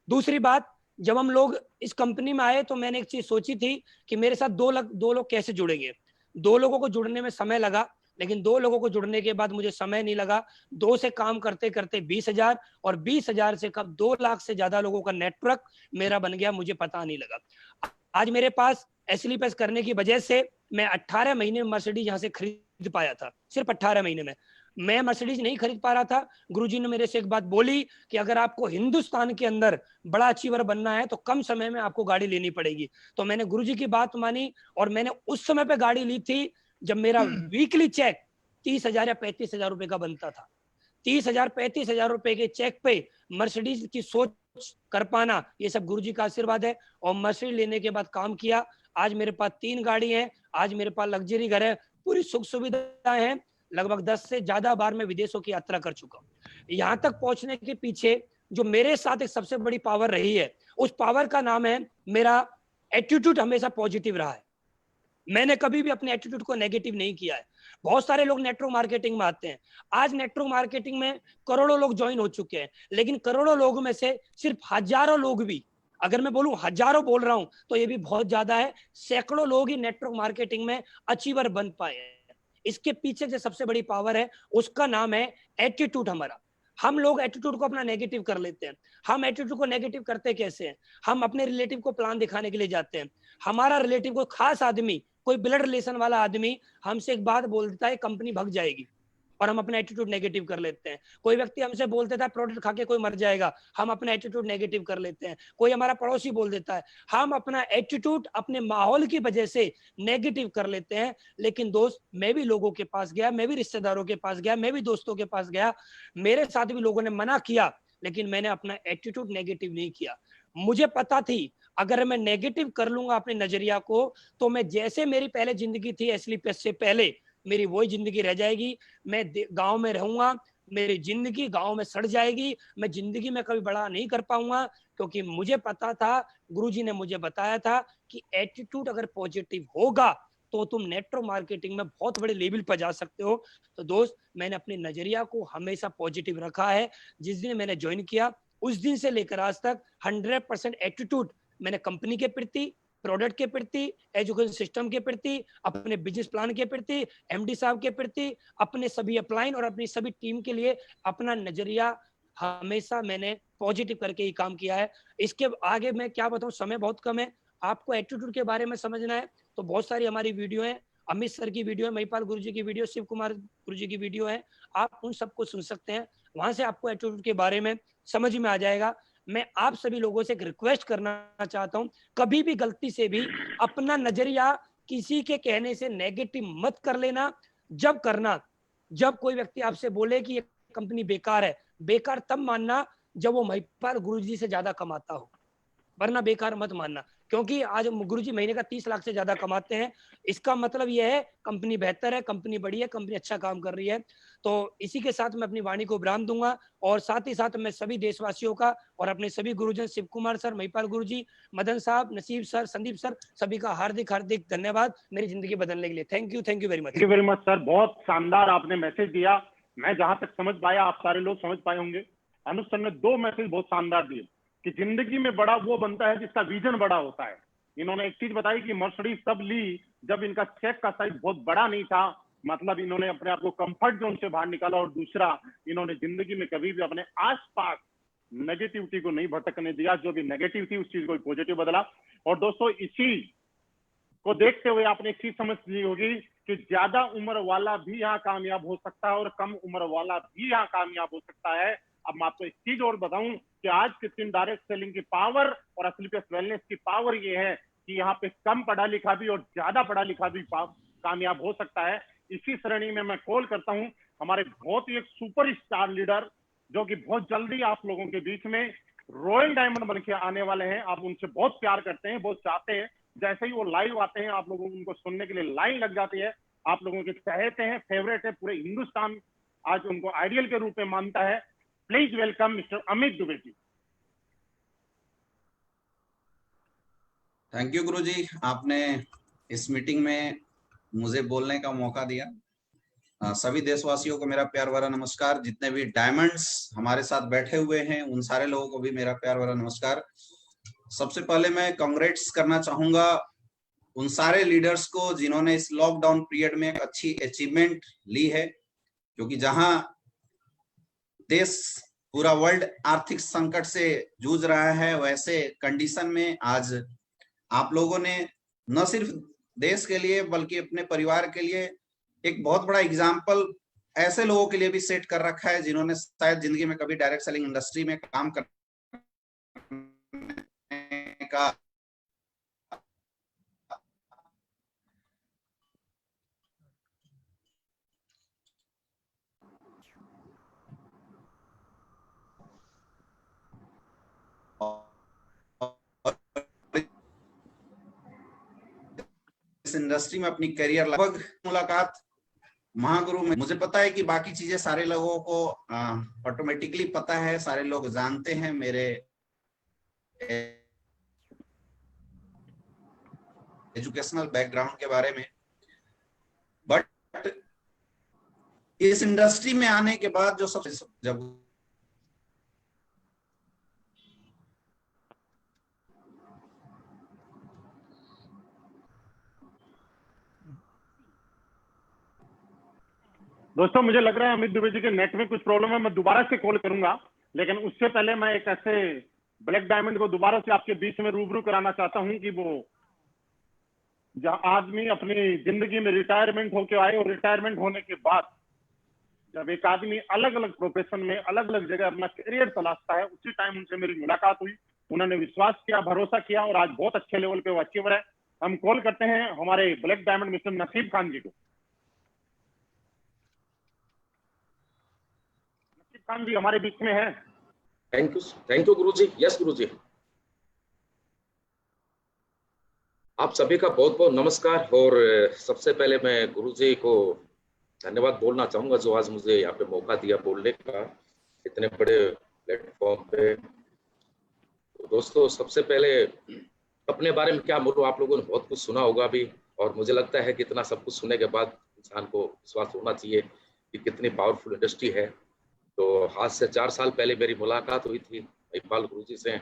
Speaker 11: दूसरी बात, जब हम लोग इस कंपनी में आए तो मैंने एक चीज सोची थी कि मेरे साथ 2 लोग कैसे जुड़ेंगे। 2 लोगों को जुड़ने में समय लगा, लेकिन 2 लोगों को जुड़ने के बाद मुझे समय नहीं लगा। 2 से काम करते करते 20,000 और 20,000 से कब 2 लाख से ज्यादा लोगों का नेटवर्क मेरा बन गया, मुझे पता नहीं लगा। आज मेरे पास SLPS करने की वजह से मैं 18 महीने में मर्सिडीज यहाँ से खरीद पाया था। सिर्फ 18 महीने में मैं मर्सिडीज नहीं खरीद पा रहा था। गुरुजी ने मेरे से एक बात बोली कि अगर आपको हिंदुस्तान के अंदर बड़ा अचीवर बनना है तो कम समय में आपको गाड़ी लेनी पड़ेगी। तो मैंने गुरुजी की बात मानी और मैंने उस समय पे गाड़ी ली थी जब मेरा वीकली चेक 30,000 या 35,000 रुपए का बनता था। 30,000 35,000 रुपए के चेक पे मर्सिडीज की सोच कर पाना, ये सब गुरुजी का आशीर्वाद है। और मर्सिडीज लेने के बाद काम किया। आज मेरे पास 3 गाड़ी है, आज मेरे पास लग्जरी घर है, पूरी सुख सुविधाएं हैं। लगभग 10 से ज्यादा बार मैं विदेशों की यात्रा कर चुका हूँ। यहाँ तक पहुंचने के पीछे जो मेरे साथ एक सबसे बड़ी पावर रही है, उस पावर का नाम है मेरा एटीट्यूड हमेशा पॉजिटिव रहा है। मैंने कभी भी अपने एटीट्यूड को नेगेटिव नहीं किया है। बहुत सारे लोग नेटवर्क मार्केटिंग में आते हैं। आज नेटवर्क मार्केटिंग में करोड़ों लोग ज्वाइन हो चुके हैं, लेकिन करोड़ों लोगों में से सिर्फ हजारों लोग भी, अगर मैं बोलूं हजारों बोल रहा हूं तो ये भी बहुत ज्यादा है, सैकड़ों लोग ही नेटवर्क मार्केटिंग में अचीवर बन पाए हैं। इसके पीछे जो सबसे बड़ी पावर है उसका नाम है एटीट्यूड हमारा। हम लोग एटीट्यूड को अपना नेगेटिव कर लेते हैं। हम एटीट्यूड को नेगेटिव करते कैसे हैं? हम अपने रिलेटिव को प्लान दिखाने के लिए जाते हैं। हमारा रिलेटिव कोई खास आदमी, कोई ब्लड रिलेशन वाला आदमी हमसे एक बात बोल देता है कंपनी भग जाएगी, और हम अपना एटीट्यूड नेगेटिव कर लेते हैं। कोई व्यक्ति हमसे बोल देता है प्रोडक्ट खा के कोई मर जाएगा, हम अपना एटीट्यूड नेगेटिव कर लेते हैं। कोई हमारा पड़ोसी बोल देता है, हम अपना एटीट्यूड अपने माहौल की वजह से नेगेटिव कर लेते हैं। लेकिन दोस्त, मैं भी लोगों के पास गया, मैं भी रिश्तेदारों के पास गया, मैं भी दोस्तों के पास गया, मेरे साथ भी लोगों ने मना किया, लेकिन मैंने अपना एटीट्यूड नेगेटिव नहीं किया। मुझे पता थी अगर मैं नेगेटिव कर लूंगा अपने नजरिया को तो मैं जैसे मेरी पहले जिंदगी थी SLPS से पहले, मेरी वही जिंदगी रह जाएगी। मैं गांव में रहूंगा, मेरी जिंदगी गांव में सड़ जाएगी, मैं जिंदगी में कभी बड़ा नहीं कर पाऊंगा। क्योंकि मुझे पता था, गुरुजी ने मुझे बताया था कि एटीट्यूड अगर पॉजिटिव होगा तो तुम नेटवर्क मार्केटिंग में बहुत बड़े लेवल पर जा सकते हो। तो दोस्त, मैंने अपने नजरिया को हमेशा पॉजिटिव रखा है। जिस दिन मैंने ज्वाइन किया उस दिन से लेकर आज तक 100% एटीट्यूड मैंने कंपनी के प्रति, प्रोडक्ट के प्रति, एजुकेशन सिस्टम के प्रति, अपने बिजनेस प्लान के प्रति, MD साहब के प्रति, अपने सभी अपलाइन और अपनी सभी टीम के लिए अपना नजरिया हमेशा मैंने पॉजिटिव करके ही काम किया है। इसके आगे मैं क्या बताऊं, समय बहुत कम है। आपको एटीट्यूड के बारे में समझना है तो बहुत सारी हमारी वीडियो है, अमित सर की वीडियो है, महिपाल गुरुजी की वीडियो, शिव कुमार गुरुजी की वीडियो है, आप उन सबको सुन सकते हैं। वहां से आपको एटीट्यूड के बारे में समझ में आ जाएगा। मैं आप सभी लोगों से एक रिक्वेस्ट करना चाहता हूं, कभी भी गलती से भी अपना नजरिया किसी के कहने से नेगेटिव मत कर लेना। जब करना, जब कोई व्यक्ति आपसे बोले कि ये कंपनी बेकार है, बेकार तब मानना जब वो महिपाल गुरुजी से ज्यादा कमाता हो, वरना बेकार मत मानना। क्योंकि आज गुरुजी महीने का 30 लाख से ज्यादा कमाते हैं। इसका मतलब यह है कंपनी बेहतर है, कंपनी बड़ी है, कंपनी अच्छा काम कर रही है। तो इसी के साथ मैं अपनी वाणी को विराम दूंगा और साथ ही साथ मैं सभी देशवासियों का और अपने सभी गुरुजन शिव कुमार सर, महिपाल गुरुजी, मदन साहब, नसीब सर, संदीप सर, सभी का हार्दिक हार्दिक धन्यवाद मेरी जिंदगी बदलने के लिए। Thank you very much.
Speaker 1: Thank you very much sir, बहुत शानदार आपने मैसेज दिया। मैं जहां तक समझ पाया, आप सारे लोग समझ पाए होंगे। अनुज सर ने 2 मैसेज बहुत शानदार दिए कि जिंदगी में बड़ा वो बनता है जिसका विजन बड़ा होता है। इन्होंने एक चीज बताई कि मर्सिडीज तब ली जब इनका चेक का साइज बहुत बड़ा नहीं था, मतलब इन्होंने अपने आप को कंफर्ट जोन से बाहर निकाला। और दूसरा, इन्होंने जिंदगी में कभी भी अपने आसपास नेगेटिविटी को नहीं भटकने दिया, जो भी नेगेटिव थी उस चीज को पॉजिटिव बदला। और दोस्तों, इसी को देखते हुए आपने एक चीज समझ ली होगी कि ज्यादा उम्र वाला भी यहाँ कामयाब हो सकता है और कम उम्र वाला भी यहाँ कामयाब हो सकता है। अब मैं आपको एक चीज और बताऊं कि आज के दिन डायरेक्ट सेलिंग की पावर और असलीपीएस वेलनेस की पावर ये है कि यहाँ पे कम पढ़ा लिखा भी और ज्यादा पढ़ा लिखा भी कामयाब हो सकता है। इसी श्रेणी में मैं कॉल करता हूँ हमारे बहुत ही एक सुपर स्टार लीडर, जो कि बहुत जल्दी आप लोगों के बीच में रॉयल डायमंड बन के आने वाले हैं। आप उनसे बहुत प्यार करते हैं, बहुत चाहते हैं। जैसे ही वो लाइव आते हैं, आप लोगों को उनको सुनने के लिए लाइन लग जाती है। आप लोगों के चहेते हैं, फेवरेट है, पूरे हिंदुस्तान आज उनको आइडियल के रूप में मानता है। Please welcome mister Amit Dubey ji.
Speaker 12: Thank you Guruji, आपने इस मीटिंग में मुझे बोलने का मौका दिया। सभी देशवासियों को मेरा प्यार भरा नमस्कार। जितने भी डायमंड्स हमारे साथ बैठे हुए हैं उन सारे लोगों को भी मेरा प्यार भरा नमस्कार। सबसे पहले मैं कांग्रेट्स करना चाहूंगा उन सारे लीडर्स को जिन्होंने इस लॉकडाउन पीरियड में अच्छी अचीवमेंट ली है, क्योंकि जहां देश पूरा वर्ल्ड आर्थिक संकट से जूझ रहा है, वैसे कंडीशन में आज आप लोगों ने न सिर्फ देश के लिए बल्कि अपने परिवार के लिए एक बहुत बड़ा एग्जाम्पल ऐसे लोगों के लिए भी सेट कर रखा है जिन्होंने शायद जिंदगी में कभी डायरेक्ट सेलिंग इंडस्ट्री में काम करने का इस इंडस्ट्री में अपनी करियर लगभग मुलाकात महागुरु में मुझे पता है कि बाकी चीजें सारे लोगों को ऑटोमेटिकली पता है, सारे लोग जानते हैं मेरे एजुकेशनल बैकग्राउंड के बारे में। बट इस इंडस्ट्री में आने के बाद जो सब जब
Speaker 1: दोस्तों, मुझे लग रहा है अमित दुबे जी के नेट में कुछ प्रॉब्लम है। मैं दोबारा से कॉल करूंगा, लेकिन उससे पहले मैं एक ऐसे ब्लैक डायमंड को दोबारा से आपके बीच में रूबरू कराना चाहता हूं कि वो जहां आदमी अपनी जिंदगी में रिटायरमेंट होके आए और रिटायरमेंट होने के बाद जब एक आदमी अलग अलग प्रोफेशन में अलग अलग जगह अपना करियर तलाशता है, उसी टाइम उनसे मेरी मुलाकात हुई। उन्होंने विश्वास किया, भरोसा किया और आज बहुत अच्छे लेवल पे वो अचीवर है। हम कॉल करते हैं हमारे ब्लैक डायमंड मिस्टर नसीब खान जी को। नसीब खान जी हमारे बीच में है।
Speaker 13: Thank you Guruji. यस गुरुजी, आप सभी का बहुत बहुत नमस्कार। और सबसे पहले मैं गुरुजी को धन्यवाद बोलना चाहूंगा जो आज मुझे यहाँ पे मौका दिया बोलने का इतने बड़े प्लेटफॉर्म पे। तो दोस्तों, सबसे पहले अपने बारे में क्या बोलूं, आप लोगों ने बहुत कुछ सुना होगा भी, और मुझे लगता है कि इतना सब कुछ सुनने के बाद इंसान को विश्वास होना चाहिए कि कितनी पावरफुल इंडस्ट्री है। तो आज से 4 साल पहले मेरी मुलाकात हुई थी महिपाल गुरुजी से,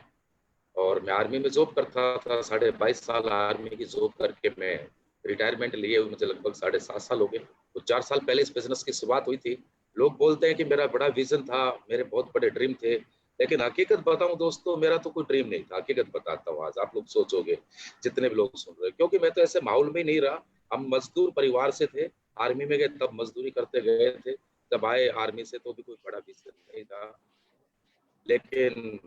Speaker 13: और मैं आर्मी में जॉब करता था। 22.5 साल आर्मी की जॉब करके मैं रिटायरमेंट लिए हुए मुझे लगभग 7.5 साल हो गए। तो 4 साल पहले इस बिजनेस की शुरुआत हुई थी। लोग बोलते हैं कि मेरा बड़ा विजन था, मेरे बहुत बड़े ड्रीम थे, लेकिन हकीकत बताऊं दोस्तों, मेरा तो कोई ड्रीम नहीं था। हकीकत बताता हूँ, आज आप लोग सोचोगे जितने भी लोग सुन रहे हैं, क्योंकि मैं तो ऐसे माहौल में नहीं रहा। हम मजदूर परिवार से थे, आर्मी में गए तब मजदूरी करते गए थे, जब आए आर्मी से तो भी कोई बड़ा विजन नहीं था। लेकिन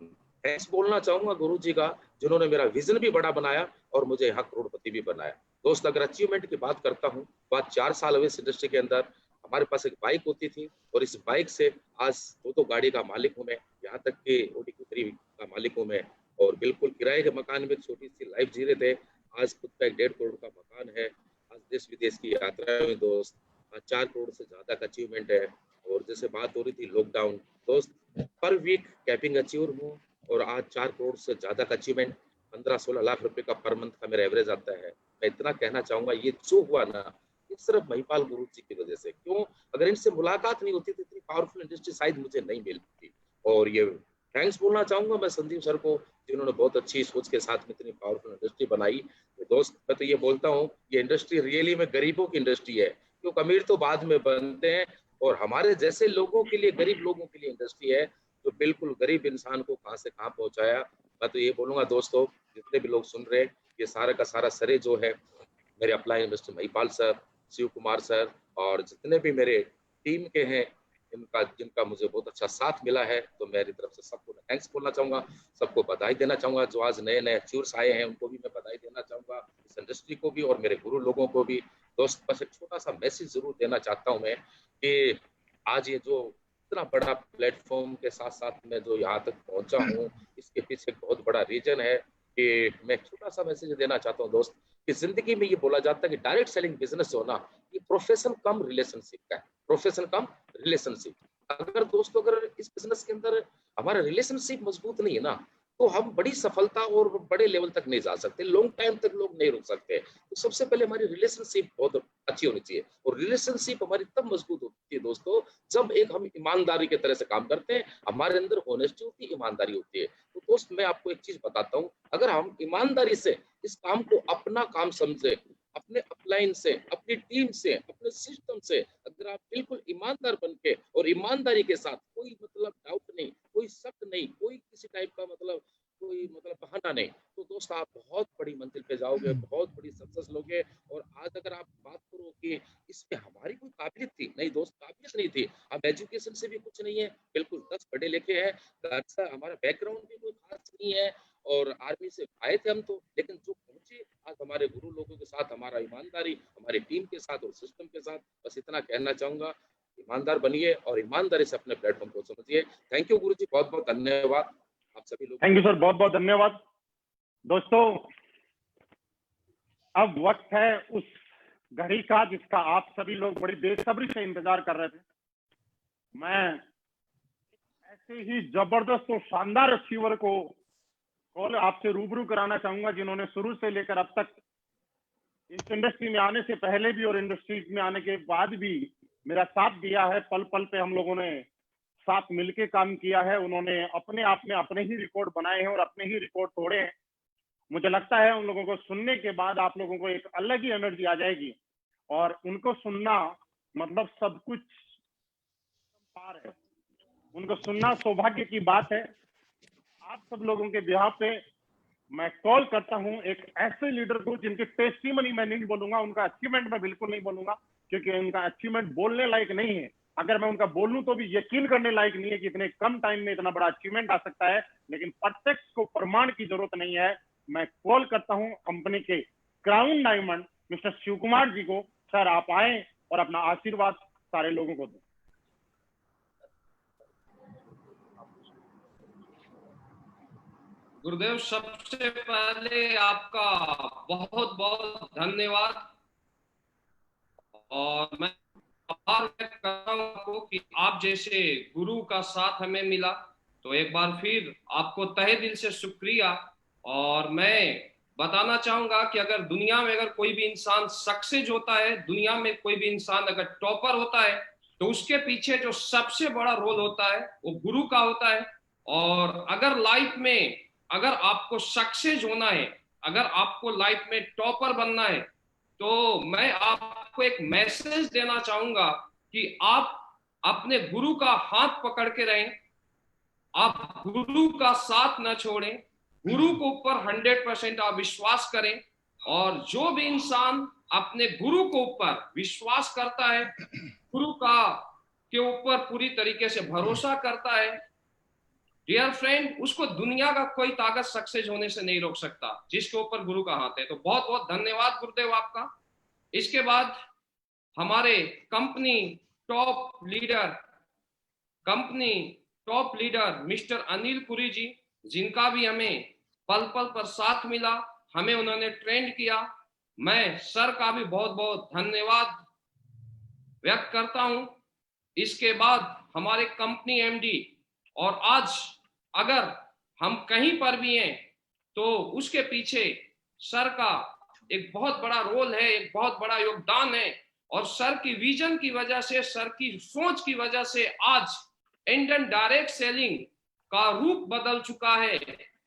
Speaker 13: थैंक्स बोलना चाहूंगा गुरु जी का, जिन्होंने मेरा विजन भी बड़ा बनाया और मुझे यहाँ करोड़पति भी बनाया। दोस्त, अगर अचीवमेंट की बात करता हूँ, बात 4 साल हुए इस इंडस्ट्री के अंदर। हमारे पास एक बाइक होती थी और इस बाइक से आज 2 गाड़ी का मालिक हूँ मैं, यहाँ तक कि Audi Q3 का मालिक हूँ मैं। और बिल्कुल किराए के मकान में छोटी सी लाइफ जी रहे थे। आज खुद का 1.5 करोड़ का मकान है। आज देश विदेश की यात्रा में दोस्त, आज 4 करोड़ से ज्यादा का अचीवमेंट है। और जैसे बात हो रही थी लॉकडाउन, दोस्त पर वीक कैपिंग अचीवर हूँ और आज 4 करोड़ से ज्यादा का अचीवमेंट, 15-16 लाख रुपए का पर मंथ का मेरा एवरेज आता है। मैं इतना कहना चाहूंगा, ये जो हुआ ना, ये सिर्फ महिपाल गुरु जी की वजह से। क्यों? अगर इनसे मुलाकात नहीं होती तो इतनी पावरफुल इंडस्ट्री शायद मुझे नहीं मिलती। और ये थैंक्स बोलना चाहूंगा मैं संदीप सर को, जिन्होंने बहुत अच्छी सोच के साथ में इतनी पावरफुल इंडस्ट्री बनाई। तो दोस्त मैं तो ये बोलता हूँ, ये इंडस्ट्री रियली में गरीबों की इंडस्ट्री है, क्योंकि अमीर तो बाद में बनते हैं और हमारे जैसे लोगों के लिए, गरीब लोगों के लिए इंडस्ट्री है जो बिल्कुल गरीब इंसान को कहाँ से कहाँ पहुंचाया। मैं तो ये बोलूंगा दोस्तों, जितने भी लोग सुन रहे हैं, ये सारा का सारा सरे जो है मेरे अप्लाई mister Mahipal sir, Shiv Kumar sir और जितने भी मेरे टीम के हैं, जिनका मुझे बहुत अच्छा साथ मिला है। तो मेरी तरफ से सबको थैंक्स बोलना चाहूंगा, सबको बधाई देना चाहूंगा। जो आज नए नए अचीवर्स आए हैं उनको भी मैं बधाई देना चाहूंगा, इस इंडस्ट्री को भी और मेरे गुरु लोगों को भी। दोस्त बस एक छोटा सा मैसेज जरूर देना चाहता हूँ मैं, कि आज ये जो इतना बड़ा प्लेटफॉर्म के साथ साथ मैं जो यहाँ तक पहुंचा हूँ, इसके पीछे एक बहुत बड़ा रीजन है कि मैं छोटा सा मैसेज देना चाहता हूँ दोस्त, कि जिंदगी में ये बोला जाता है कि डायरेक्ट सेलिंग बिजनेस जो ना, ये प्रोफेशन कम रिलेशनशिप का है, प्रोफेशन कम रिलेशनशिप। अगर दोस्तों अगर इस बिजनेस के अंदर हमारा रिलेशनशिप मजबूत नहीं है ना, तो हम बड़ी सफलता और बड़े लेवल तक नहीं जा सकते, लॉन्ग टाइम तक लोग नहीं रुक सकते। तो सबसे पहले हमारी रिलेशनशिप बहुत अच्छी होनी चाहिए, और रिलेशनशिप हमारी तब मजबूत होती है दोस्तों जब एक हम ईमानदारी की तरह से काम करते हैं, हमारे अंदर ऑनेस्टी होती है, ईमानदारी होती है। तो दोस्त मैं आपको एक चीज बताता हूँ, अगर हम ईमानदारी से इस काम को अपना काम समझे, अपने अपलाइन से, अपनी टीम से, अपने सिस्टम से, अगर आप बिल्कुल ईमानदार बन के और ईमानदारी के साथ, कोई मतलब डाउट नहीं, कोई शक नहीं, कोई किसी टाइप का कोई बहाना नहीं, तो दोस्त आप बहुत बड़ी मंजिल पे जाओगे, बहुत बड़ी सक्सेस लोगे। और आज अगर आप बात करो कि इसमें हमारी कोई काबिलियत थी, नहीं दोस्त, काबिलियत नहीं थी। हम एजुकेशन से भी कुछ नहीं है, बिल्कुल 10 पढ़े लिखे हैं, हमारा बैकग्राउंड भी कोई खास नहीं है, और आर्मी से आए थे हम तो, लेकिन जो पहुंचे आज हमारे गुरु लोगों के साथ, हमारा ईमानदारी, हमारी टीम के साथ और सिस्टम के साथ। बस इतना कहना चाहूंगा, ईमानदार बनिए और ईमानदारी से अपने प्लेटफॉर्म को समझिए। थैंक यू गुरुजी, बहुत बहुत धन्यवाद आप सभी लोग।
Speaker 1: थैंक यू सर, बहुत बहुत धन्यवाद। दोस्तों अब वक्त है उस घड़ी का जिसका आप सभी लोग बड़ी बेसब्री से इंतजार कर रहे थे। मैं ऐसे ही जबरदस्त और शानदार अचीवर को कॉल आपसे रूबरू कराना चाहूंगा, जिन्होंने शुरू से लेकर अब तक इस इंडस्ट्री में आने से पहले भी और इंडस्ट्री में आने के बाद भी मेरा साथ दिया है। पल पल पे हम लोगों ने साथ मिलके काम किया है। उन्होंने अपने आप में अपने ही रिकॉर्ड बनाए हैं और अपने ही रिकॉर्ड तोड़े हैं। मुझे लगता है उन लोगों को सुनने के बाद आप लोगों को एक अलग ही एनर्जी आ जाएगी, और उनको सुनना मतलब सब कुछ पार है। उनको सुनना सौभाग्य की बात है। आप सब लोगों के बिहाफ पे मैं कॉल करता हूं एक ऐसे लीडर को जिनके टेस्टिमनी मैं नहीं बोलूंगा, उनका अचीवमेंट मैं बिल्कुल नहीं बोलूंगा, क्योंकि उनका अचीवमेंट बोलने लायक नहीं है। अगर मैं उनका बोलूं तो भी यकीन करने लायक नहीं है कि इतने कम टाइम में इतना बड़ा अचीवमेंट आ सकता है, लेकिन प्रत्यक्ष को प्रमाण की जरूरत नहीं है। मैं कॉल करता हूं कंपनी के crown diamond mister Shiv Kumar ji को। सर आप आए और अपना आशीर्वाद सारे लोगों को दें।
Speaker 14: गुरुदेव, सबसे पहले आपका बहुत बहुत धन्यवाद, और मैं आभार व्यक्त कर रहा हूं आपको कि आप जैसे गुरु का साथ हमें मिला। तो एक बार फिर आपको तहे दिल से शुक्रिया। और मैं बताना चाहूंगा कि अगर दुनिया में अगर कोई भी इंसान सक्सेस होता है, दुनिया में कोई भी इंसान अगर टॉपर होता है, तो उसके पीछे जो सबसे बड़ा रोल होता है वो गुरु का होता है। और अगर लाइफ में अगर आपको सक्सेस होना है, अगर आपको लाइफ में टॉपर बनना है, तो मैं आपको एक मैसेज देना चाहूंगा कि आप अपने गुरु का हाथ पकड़ के रहें, आप गुरु का साथ न छोड़ें, गुरु के ऊपर 100% आप विश्वास करें। और जो भी इंसान अपने गुरु के ऊपर विश्वास करता है, गुरु का के ऊपर पूरी तरीके से भरोसा करता है, डियर फ्रेंड, उसको दुनिया का कोई ताकत सक्सेस होने से नहीं रोक सकता, जिसके ऊपर गुरु का हाथ है। तो बहुत बहुत धन्यवाद गुरुदेव आपका। इसके बाद हमारे company top leader mister Anil Puri ji, जिनका भी हमें पल पल पर साथ मिला, हमें उन्होंने ट्रेंड किया। मैं सर का भी बहुत बहुत धन्यवाद व्यक्त करता हूं। इसके बाद हमारे कंपनी एमडी, और आज अगर हम कहीं पर भी हैं तो उसके पीछे सर का एक बहुत बड़ा रोल है, एक बहुत बड़ा योगदान है। और सर की विजन की वजह से, सर की सोच की वजह से आज इंडियन डायरेक्ट सेलिंग का रूप बदल चुका है।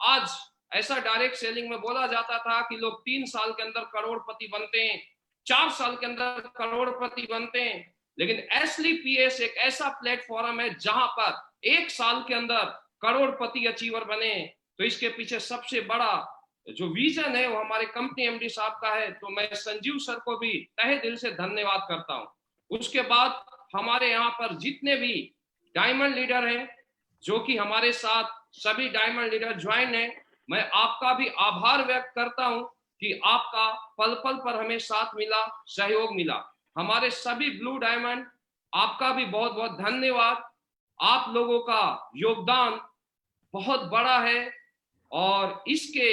Speaker 14: आज ऐसा डायरेक्ट सेलिंग में बोला जाता था कि लोग 3 साल के अंदर करोड़पति बनते हैं, 4 साल के अंदर करोड़पति बनते हैं, लेकिन एसलीपीएस एक ऐसा प्लेटफॉर्म है जहां पर 1 साल के अंदर करोड़पति अचीवर बने। तो इसके पीछे सबसे बड़ा जो विजन है वो हमारे कंपनी एमडी साहब का है। तो मैं संजीव सर को भी तहे दिल से धन्यवाद करता हूं। उसके बाद हमारे यहाँ पर जितने भी डायमंड लीडर हैं, जो कि हमारे साथ सभी डायमंड लीडर ज्वाइन है, मैं आपका भी आभार व्यक्त करता हूं कि आपका पल पल पर हमें साथ मिला, सहयोग मिला। हमारे सभी ब्लू डायमंड, आपका भी बहुत बहुत धन्यवाद। आप लोगों का योगदान बहुत बड़ा है। और इसके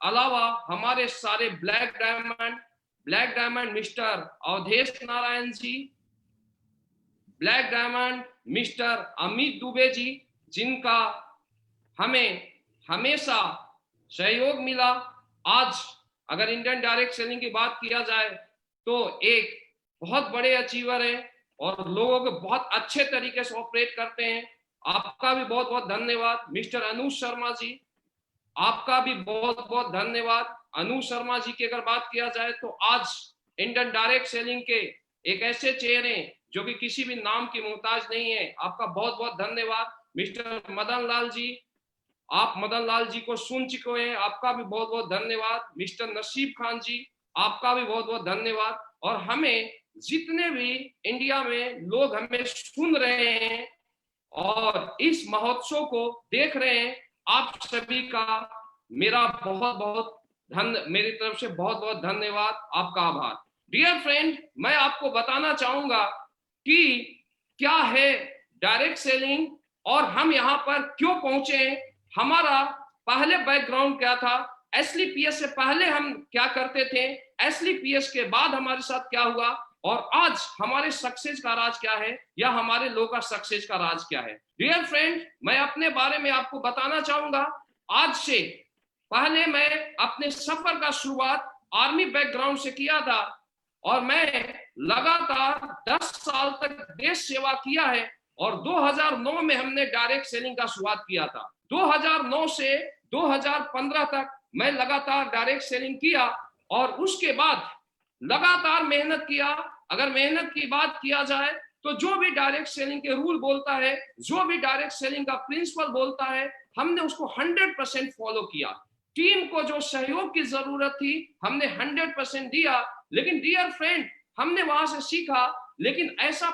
Speaker 14: अलावा हमारे सारे black diamond mister Awadhesh Narayan ji, black diamond mister Amit Dubey ji, जिनका हमें हमेशा सहयोग मिला। आज अगर इंडियन डायरेक्ट सेलिंग की बात किया जाए तो एक बहुत बड़े अचीवर है और लोगों को बहुत अच्छे तरीके से ऑपरेट करते हैं। आपका भी बहुत बहुत धन्यवाद। मिस्टर अनुज शर्मा जी, आपका भी बहुत बहुत धन्यवाद। अनुज शर्मा जी की अगर बात किया जाए तो आज इंडियन डायरेक्ट सेलिंग के एक ऐसे चेहरे जो कि किसी भी नाम की मोहताज नहीं है। आपका बहुत बहुत धन्यवाद। मिस्टर मदन लाल जी, आप मदन लाल जी को सुन चुके हैं, आपका भी बहुत बहुत धन्यवाद। मिस्टर नसीब खान जी, आपका भी बहुत बहुत धन्यवाद। और हमें जितने भी इंडिया में लोग हमें सुन रहे हैं और इस महोत्सव को देख रहे हैं, आप सभी का मेरा बहुत बहुत मेरी तरफ से बहुत बहुत धन्यवाद, आपका आभार। डियर फ्रेंड, मैं आपको बताना चाहूंगा कि क्या है डायरेक्ट सेलिंग और हम यहाँ पर क्यों पहुंचे। हमारा पहले बैकग्राउंड क्या था, एसलीपीएस से पहले हम क्या करते थे, एसलीपीएस के बाद हमारे साथ क्या हुआ, और आज हमारे सक्सेस का राज क्या है या हमारे लोगों का सक्सेस का राज क्या है। डियर फ्रेंड, मैं अपने बारे में आपको बताना चाहूंगा। आज से पहले मैं अपने सफर का शुरुआत आर्मी बैकग्राउंड से किया था और मैं लगातार 10 साल तक देश सेवा किया है और 2009 में हमने डायरेक्ट सेलिंग का शुरुआत किया था। 2009 से 2015 तक मैं लगातार डायरेक्ट सेलिंग किया और उसके बाद लगातार मेहनत किया। अगर मेहनत की बात किया जाए तो जो भी डायरेक्ट सेलिंग के रूल बोलता है, जो भी डायरेक्ट सेलिंग का प्रिंसिपल बोलता है, हमने उसको 100% फॉलो किया। टीम को जो सहयोग की जरूरत थी हमने 100% दिया। लेकिन डियर फ्रेंड, हमने वहां से सीखा, लेकिन ऐसा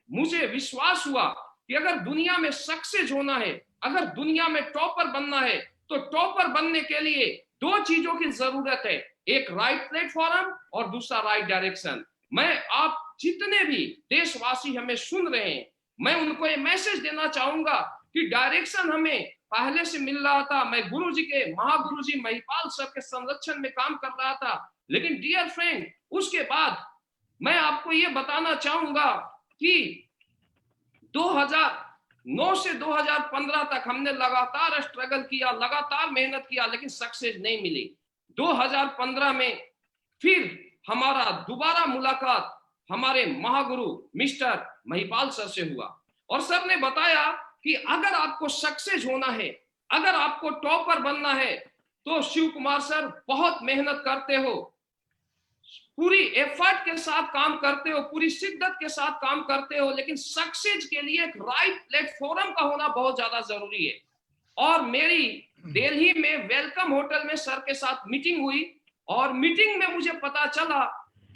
Speaker 14: मुझे विश्वास हुआ कि अगर दुनिया में सक्सेस होना है, अगर दुनिया में टॉपर बनना है, तो टॉपर बनने के लिए 2 चीजों की जरूरत है, एक राइट प्लेटफॉर्म और दूसरा राइट डायरेक्शन। मैं आप जितने भी देशवासी हमें सुन रहे हैं, मैं उनको ये मैसेज देना चाहूंगा कि डायरेक्शन हमें पहले से मिल रहा था। मैं गुरुजी के महागुरुजी महिपाल सर के संरक्षण में काम कर रहा था, लेकिन डियर फ्रेंड उसके बाद मैं आपको ये बताना चाहूंगा कि 2009 से 2015 तक हमने लगातार स्ट्रगल किया, लगातार मेहनत किया, लेकिन सक्सेस नहीं मिली। 2015 में फिर हमारा दोबारा मुलाकात हमारे महागुरु मिस्टर महिपाल सर से हुआ और सर ने बताया कि अगर आपको सक्सेस होना है, अगर आपको टॉपर बनना है, तो शिव कुमार सर बहुत मेहनत करते हो, पूरी एफर्ट के साथ काम करते हो, पूरी शिद्दत के साथ काम करते हो, लेकिन सक्सेस के लिए एक राइट प्लेटफॉर्म का होना बहुत ज्यादा जरूरी है। और मेरी दिल्ली में वेलकम होटल में सर के साथ मीटिंग हुई और मीटिंग में मुझे पता चला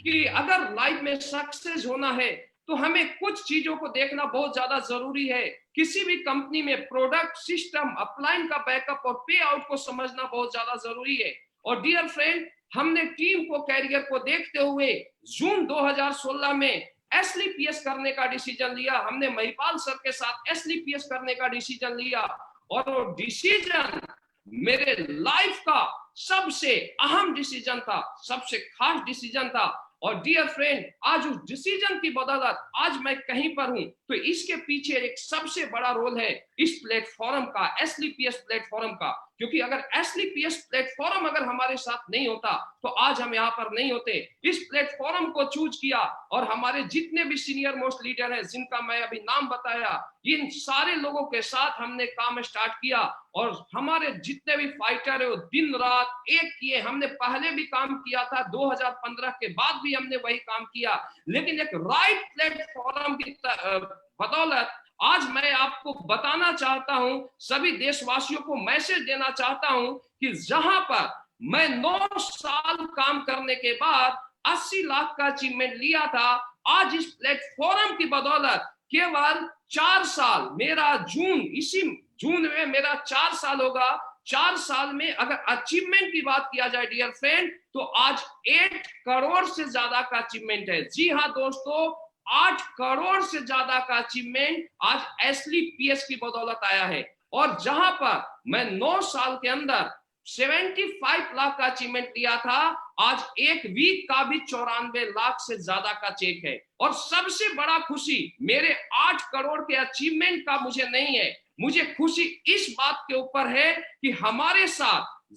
Speaker 14: कि अगर लाइफ में सक्सेस होना है तो हमें कुछ चीजों को देखना बहुत ज्यादा जरूरी है। किसी भी कंपनी में प्रोडक्ट, सिस्टम, अपलाइन का बैकअप और पे आउट को समझना बहुत ज्यादा जरूरी है। और डियर फ्रेंड, हमने टीम को, कैरियर को देखते हुए जून 2016 में एसलीपीएस करने का डिसीजन लिया। हमने महिपाल सर के साथ एसलीपीएस करने का डिसीजन लिया और वो डिसीजन मेरे लाइफ का सबसे अहम डिसीजन था, सबसे खास डिसीजन था। और डियर फ्रेंड, आज उस डिसीजन की बदौलत आज मैं कहीं पर हूं, तो इसके पीछे एक सबसे बड़ा रोल है इस प्लेटफॉर्म का, एसलीपीएस प्लेटफॉर्म का। क्योंकि अगर एसलीपीएस प्लेटफॉर्म अगर हमारे साथ नहीं होता तो आज हम यहाँ पर नहीं होते। इस प्लेटफॉर्म को चूज किया और हमारे जितने भी सीनियर मोस्ट लीडर हैं, जिनका मैं अभी नाम बताया, इन सारे लोगों के साथ हमने काम स्टार्ट किया। और हमारे जितने भी फाइटर है वो दिन रात एक किए। हमने पहले भी काम किया था, 2015 के बाद भी हमने वही काम किया, लेकिन एक राइट प्लेटफॉर्म की बदौलत आज मैं आपको बताना चाहता हूं, सभी देशवासियों को मैसेज देना चाहता हूं कि जहां पर मैं 9 साल काम करने के बाद 80 लाख का अचीवमेंट लिया था, आज इस प्लेटफॉर्म की बदौलत केवल 4 साल, मेरा इसी जून में मेरा 4 साल होगा। 4 साल में अगर अचीवमेंट की बात किया जाए डियर फ्रेंड, तो आज 8 करोड़ से ज्यादा का अचीवमेंट है। जी हाँ दोस्तों, 8 करोड़ से ज्यादा का अचीवमेंट आज एसलीपीएस की बदौलत आया है। और जहां पर मैं 9 साल के अंदर 75 लाख का अचीवमेंट लिया था, आज एक वीक का भी 94 लाख से ज्यादा का चेक है। और सबसे बड़ा खुशी मेरे 8 करोड़ के अचीवमेंट का मुझे नहीं है, मुझे खुशी इस बात के ऊपर है कि हमारे साथ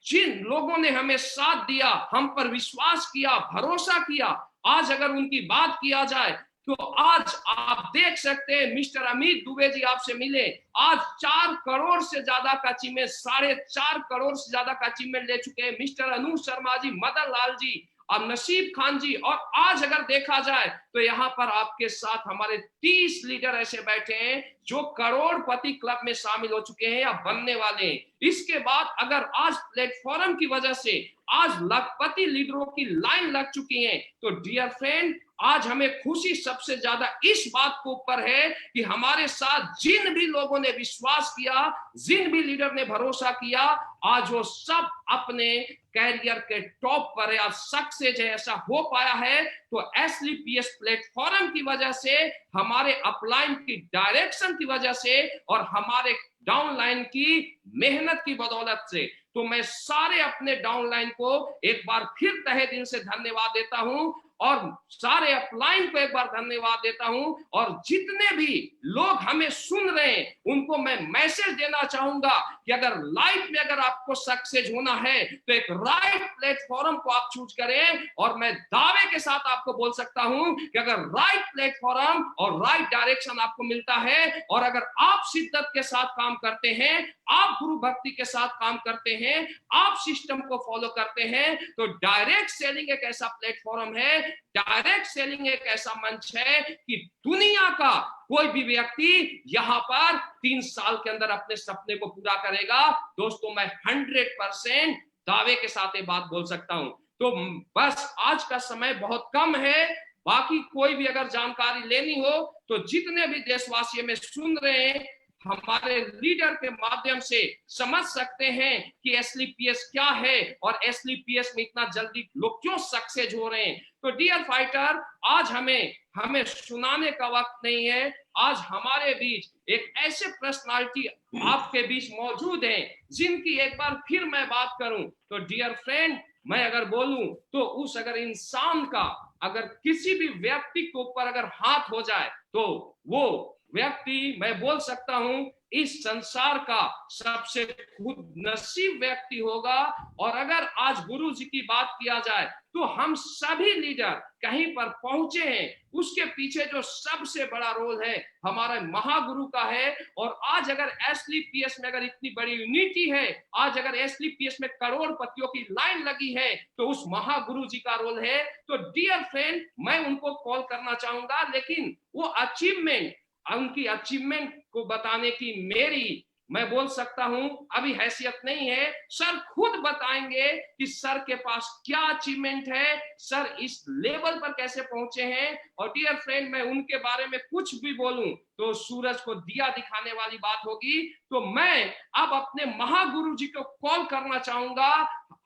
Speaker 14: जिन लोगों ने हमें साथ दिया, हम पर विश्वास किया, भरोसा किया, आज अगर उनकी बात किया जाए तो आज आप देख सकते हैं मिस्टर अमित दुबे जी आपसे मिले, आज 4 करोड़ से ज्यादा का अचीवमेंट, 4.5 करोड़ से ज्यादा का अचीवमेंट ले चुके हैं। मिस्टर अनु शर्मा जी, मदन लाल जी और नसीब खान जी। और आज अगर देखा जाए तो यहाँ पर आपके साथ हमारे 30 लीडर ऐसे बैठे हैं जो करोड़पति क्लब में शामिल हो चुके हैं या बनने वाले हैं। इसके बाद अगर आज प्लेटफॉर्म की वजह से आज लखपति लीडरों की लाइन लग चुकी है, तो डियर फ्रेंड, आज हमें खुशी सबसे ज्यादा इस बात के ऊपर है कि हमारे साथ जिन भी लोगों ने विश्वास किया, जिन भी लीडर ने भरोसा किया, आज वो सब अपने कैरियर के टॉप पर है। आज सक्सेस है, ऐसा हो पाया है तो एसलीपीएस प्लेटफॉर्म की वजह से, हमारे अपलाइन की डायरेक्शन की वजह से और हमारे डाउनलाइन की मेहनत की बदौलत से। तो मैं सारे अपने डाउनलाइन को एक बार फिर तहे दिल से धन्यवाद देता हूं और सारे अपलाइन को एक बार धन्यवाद देता हूं। और जितने भी लोग हमें सुन रहे हैं उनको मैं मैसेज देना चाहूंगा कि अगर लाइफ में अगर आपको सक्सेस होना है तो एक राइट प्लेटफॉर्म को आप चूज करें। और मैं दावे के साथ आपको बोल सकता हूं कि अगर राइट प्लेटफॉर्म और राइट डायरेक्शन आपको मिलता है और अगर आप शिद्दत के साथ काम करते हैं, आप गुरु भक्ति के साथ काम करते हैं, आप सिस्टम को फॉलो करते हैं, तो डायरेक्ट सेलिंग एक ऐसा प्लेटफॉर्म है, डायरेक्ट सेलिंग एक ऐसा मंच है कि दुनिया का कोई भी व्यक्ति यहाँ पर 3 साल के अंदर अपने सपने को पूरा करेगा। दोस्तों, मैं 100% दावे के साथ ये बात बोल सकता हूं। तो बस आज का समय बहुत कम है, बाकी कोई भी अगर जानकारी लेनी हो तो जितने भी देशवासी में सुन रहे हैं, हमारे लीडर के माध्यम से समझ सकते हैं कि एसलीपीएस क्या है और एसलीपीएस में इतना जल्दी लोग क्यों सक्सेस हो रहे हैं। तो डियर फाइटर, आज हमें सुनाने का वक्त नहीं है। आज हमारे बीच एक ऐसे पर्सनालिटी आपके बीच मौजूद हैं जिनकी एक बार फिर मैं बात करूं तो डियर फ्रेंड, मैं अगर बोलूं तो उस अगर इंसान का अगर किसी भी व्यक्ति के ऊपर अगर हाथ हो जाए तो वो व्यक्ति, मैं बोल सकता हूं, इस संसार का सबसे खुद नसीब व्यक्ति होगा। और अगर आज गुरु जी की बात किया जाए तो हम सभी लीडर कहीं पर पहुंचे हैं, उसके पीछे जो सबसे बड़ा रोल है हमारे महागुरु का है। और आज अगर एसलीपीएस में अगर इतनी बड़ी यूनिटी है, आज अगर एसलीपीएस में करोड़पतियों की लाइन लगी है, तो उस महागुरु जी का रोल है। तो डियर फ्रेंड, मैं उनको कॉल करना चाहूंगा, लेकिन वो अचीवमेंट, उनकी अचीवमेंट को बताने की मेरी, मैं बोल सकता हूं, अभी हैसियत नहीं है। सर खुद बताएंगे कि सर के पास क्या अचीवमेंट है, सर इस लेवल पर कैसे पहुंचे हैं। और डियर फ्रेंड, मैं उनके बारे में कुछ भी बोलूं तो सूरज को दिया दिखाने वाली बात होगी। तो मैं अब अपने महागुरु जी को कॉल करना चाहूंगा।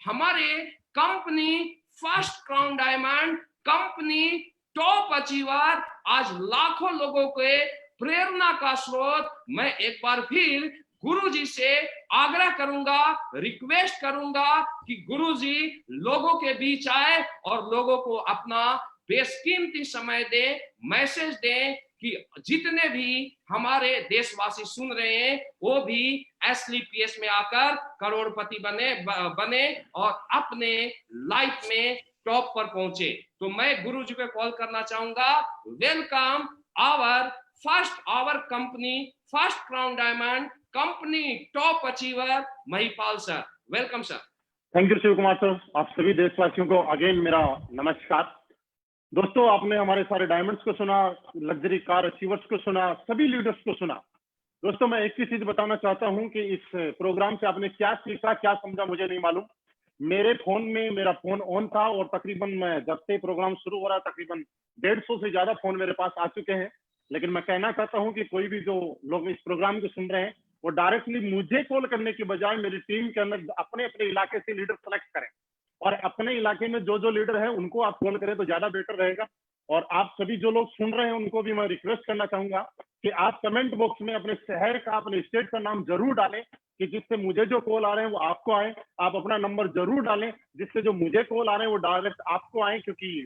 Speaker 14: हमारे company first crown diamond company top achiever, आज लाखों लोगों के प्रेरणा का स्रोत, मैं एक बार फिर गुरुजी से आग्रह करूंगा, रिक्वेस्ट करूंगा कि गुरुजी लोगों के बीच आए और लोगों को अपना बेशकीमती समय दे, मैसेज दें कि जितने भी हमारे देशवासी सुन रहे हैं वो भी एसलीपीएस में आकर करोड़पति बने और अपने लाइफ में टॉप पर पहुंचे। तो मैं गुरुजी को कॉल करना चाहूंगा, welcome our company first crown diamond company top achiever Mahipal sir. Welcome sir.
Speaker 1: Thank you Shiv Kumar sir. आप सभी देशवासियों को अगेन मेरा नमस्कार। दोस्तों, आपने हमारे सारे डायमंड्स को सुना, लग्जरी कार अचीवर्स को सुना, सभी लीडर्स को सुना। दोस्तों, मैं एक ही चीज बताना चाहता हूं कि इस प्रोग्राम से आपने क्या सीखा, क्या समझा, मुझे नहीं मालूम। मेरे फोन में मेरा फोन ऑन था और तकरीबन मैं जब से प्रोग्राम शुरू हो रहा तकरीबन 150 से ज्यादा फोन मेरे पास आ चुके हैं। लेकिन मैं कहना चाहता हूं कि कोई भी जो लोग इस प्रोग्राम को सुन रहे हैं वो डायरेक्टली मुझे कॉल करने की बजाय मेरी टीम के अंदर अपने अपने इलाके से लीडर सेलेक्ट करें और अपने इलाके में जो जो लीडर है उनको आप कॉल करें तो ज्यादा बेटर रहेगा। और आप सभी जो लोग सुन रहे हैं उनको भी मैं रिक्वेस्ट करना चाहूंगा कि आप कमेंट बॉक्स में अपने शहर का, अपने स्टेट का नाम जरूर डालें कि जिससे मुझे जो कॉल आ रहे हैं वो आपको आए। आप अपना नंबर जरूर डालें जिससे जो मुझे कॉल आ रहे हैं वो डायरेक्ट आपको आए, क्योंकि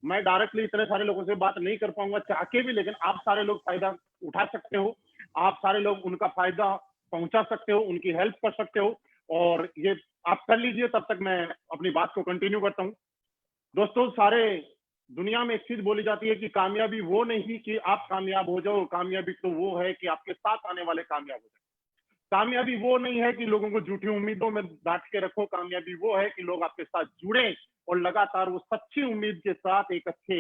Speaker 1: मैं डायरेक्टली इतने सारे लोगों से बात नहीं कर पाऊंगा चाह के भी, लेकिन आप सारे लोग फायदा उठा सकते हो, आप सारे लोग उनका फायदा पहुंचा सकते हो, उनकी हेल्प कर सकते हो। और ये आप कर लीजिए, तब तक मैं अपनी बात को कंटिन्यू करता हूं। दोस्तों, सारे दुनिया में एक चीज बोली जाती है कि कामयाबी वो नहीं कि आप कामयाब हो जाओ, कामयाबी तो वो है कि आपके साथ आने वाले कामयाब हो जाए। कामयाबी वो नहीं है कि लोगों को झूठी उम्मीदों में डांट के रखो, कामयाबी वो है कि लोग आपके साथ जुड़े और लगातार वो सच्ची उम्मीद के साथ एक अच्छे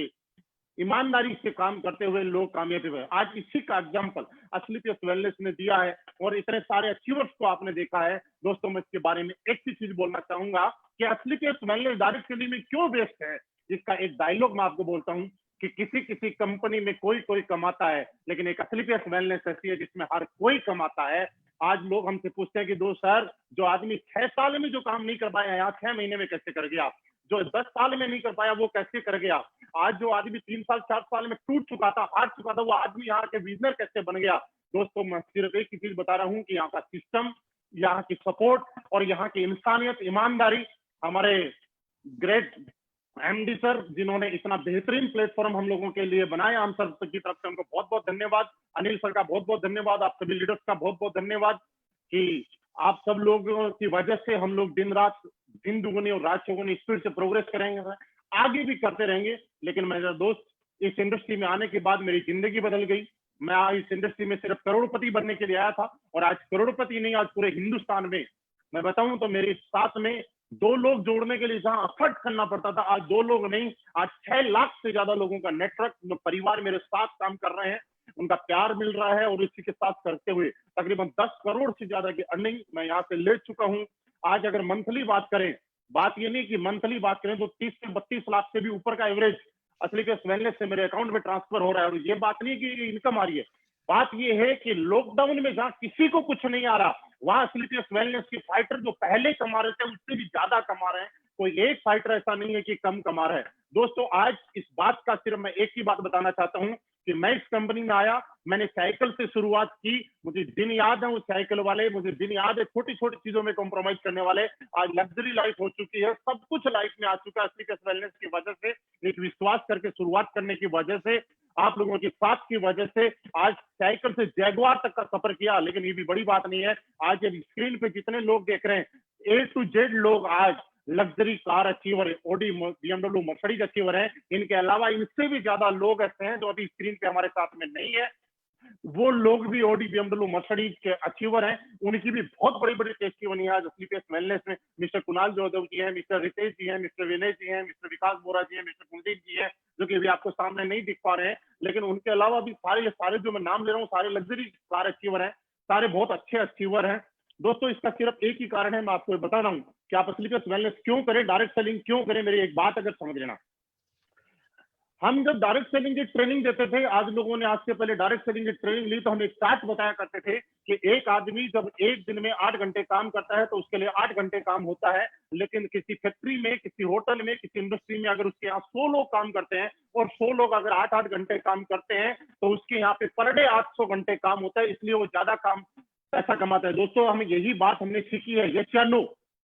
Speaker 1: ईमानदारी से काम करते हुए लोग कामयाबी हुए। आज इसी का एग्जाम्पल एसलीपीएस वेलनेस ने दिया है और इतने सारे अचीवर्स को आपने देखा है। दोस्तों, मैं इसके बारे में एक ही चीज बोलना चाहूंगा कि एसलीपीएस वेलनेस डायरेक्ट सेलिंग में क्यों बेस्ट है। इसका एक डायलॉग मैं आपको बोलता हूं कि किसी कंपनी में कोई कमाता है, लेकिन एक एसलीपीएस वेलनेस ऐसी है जिसमें हर कोई कमाता है। आज लोग हमसे पूछते हैं कि दो सर, जो आदमी 6 साल में जो काम नहीं कर पाया यहाँ 6 महीने में कैसे कर गया, जो 10 साल में नहीं कर पाया वो कैसे कर गया, आज जो आदमी 3 साल 4 साल में टूट चुका था, हार चुका था, वो आदमी यहाँ के बिजनर कैसे बन गया। दोस्तों, मैं सिर्फ एक ही चीज बता रहा हूँ कि यहाँ का सिस्टम, यहाँ की सपोर्ट और यहाँ की इंसानियत, ईमानदारी, हमारे ग्रेट एमडी सर जिन्होंने इतना बेहतरीन प्लेटफॉर्म हम लोगों के लिए बनाया, हम सर की तरफ से उनको बहुत बहुत धन्यवाद। अनिल सर का बहुत बहुत धन्यवाद। आप सभी लीडर्स का बहुत बहुत धन्यवाद कि आप सब लोगों की वजह से हम लोग दिन रात, दिन दुगुनी और रात चौगुनी स्पीड से प्रोग्रेस करेंगे, आगे भी करते रहेंगे। लेकिन मेरा दोस्त, इस इंडस्ट्री में आने के बाद मेरी जिंदगी बदल गई। मैं इस इंडस्ट्री में सिर्फ करोड़पति बनने के लिए आया था और आज करोड़पति नहीं, आज पूरे हिंदुस्तान में मैं बताऊं तो मेरे साथ में 2 लोग जोड़ने के लिए जहां एफर्ट करना पड़ता था, आज 2 लोग नहीं, आज 6 लाख से ज्यादा लोगों का नेटवर्क, जो परिवार मेरे साथ काम कर रहे हैं, उनका प्यार मिल रहा है और इसी के साथ करते हुए तकरीबन 10 करोड़ से ज्यादा की अर्निंग मैं यहाँ से ले चुका हूँ। आज अगर मंथली बात करें, बात ये नहीं कि मंथली बात करें तो 30 से 32 लाख से भी ऊपर का एवरेज एसलीपीएस वेलनेस से मेरे अकाउंट में ट्रांसफर हो रहा है। और ये बात नहीं कि इनकम आ रही है, बात ये है कि लॉकडाउन में जहां किसी को कुछ नहीं आ रहा, वहां एसलीपीएस वेलनेस के फाइटर जो पहले कमा रहे थे उससे भी ज्यादा कमा रहे हैं। कोई एक फाइटर ऐसा नहीं है कि कम कमा रहा है। दोस्तों, आज इस बात का सिर्फ मैं एक ही बात बताना चाहता हूं कि मैं इस कंपनी में आया, मैंने साइकिल से शुरुआत की, मुझे दिन याद है वो साइकिल वाले, मुझे दिन याद है छोटी छोटी चीजों में कॉम्प्रोमाइज करने वाले। आज लग्जरी लाइफ हो चुकी है, सब कुछ लाइफ में आ चुका है एसलीपीएस वेलनेस की वजह से, एक विश्वास करके शुरुआत करने की वजह से, आप लोगों के साथ की वजह से। आज साइकिल से जैगुआर तक का सफर किया, लेकिन ये भी बड़ी बात नहीं है। आज जब स्क्रीन पे जितने लोग देख रहे हैं, A to Z लोग आज luxury car achiever, Audi, BMW, Mercedes achiever हैं। इनके अलावा इनसे भी ज्यादा लोग ऐसे हैं जो अभी स्क्रीन पे हमारे साथ में नहीं है, वो लोग भी ऑडी, BMW, मर्सिडीज के अचीवर हैं। उनकी भी बहुत बड़ी बड़ी टेस्टिमनी है आज एसलीपीएस वेलनेस में। मिस्टर कुणाल जोधव जी हैं, मिस्टर रितेश जी हैं, मिस्टर विनय जी हैं, मिस्टर विकास बोरा जी हैं, मिस्टर कुलदीप जी हैं, जो कि अभी आपको सामने नहीं दिख पा रहे हैं, लेकिन उनके अलावा भी सारे जो मैं नाम ले रहा हूँ सारे लग्जरी कार अचीवर हैं, सारे बहुत अच्छे अचीवर हैं। दोस्तों, इसका सिर्फ एक ही कारण है, मैं आपको बता रहा हूँ कि आप एसलीपीएस वेलनेस क्यों करें, डायरेक्ट सेलिंग क्यों करें। मेरी एक बात अगर समझ लेना, हम जब डायरेक्ट सेलिंग की ट्रेनिंग देते थे, आज लोगों ने आज से पहले डायरेक्ट सेलिंग की ट्रेनिंग ली, तो हम एक चार्ट बताया करते थे कि एक आदमी जब एक दिन में 8 घंटे काम करता है तो उसके लिए 8 घंटे काम होता है। लेकिन किसी फैक्ट्री में, किसी होटल में, किसी इंडस्ट्री में अगर उसके यहाँ 100 लोग काम करते हैं और 100 लोग अगर 8-8 घंटे काम करते हैं तो उसके यहाँ पे पर डे 800 घंटे काम होता है। इसलिए वो ज्यादा काम पैसा कमाता है। दोस्तों हम यही बात हमने सीखी है, यस या नो,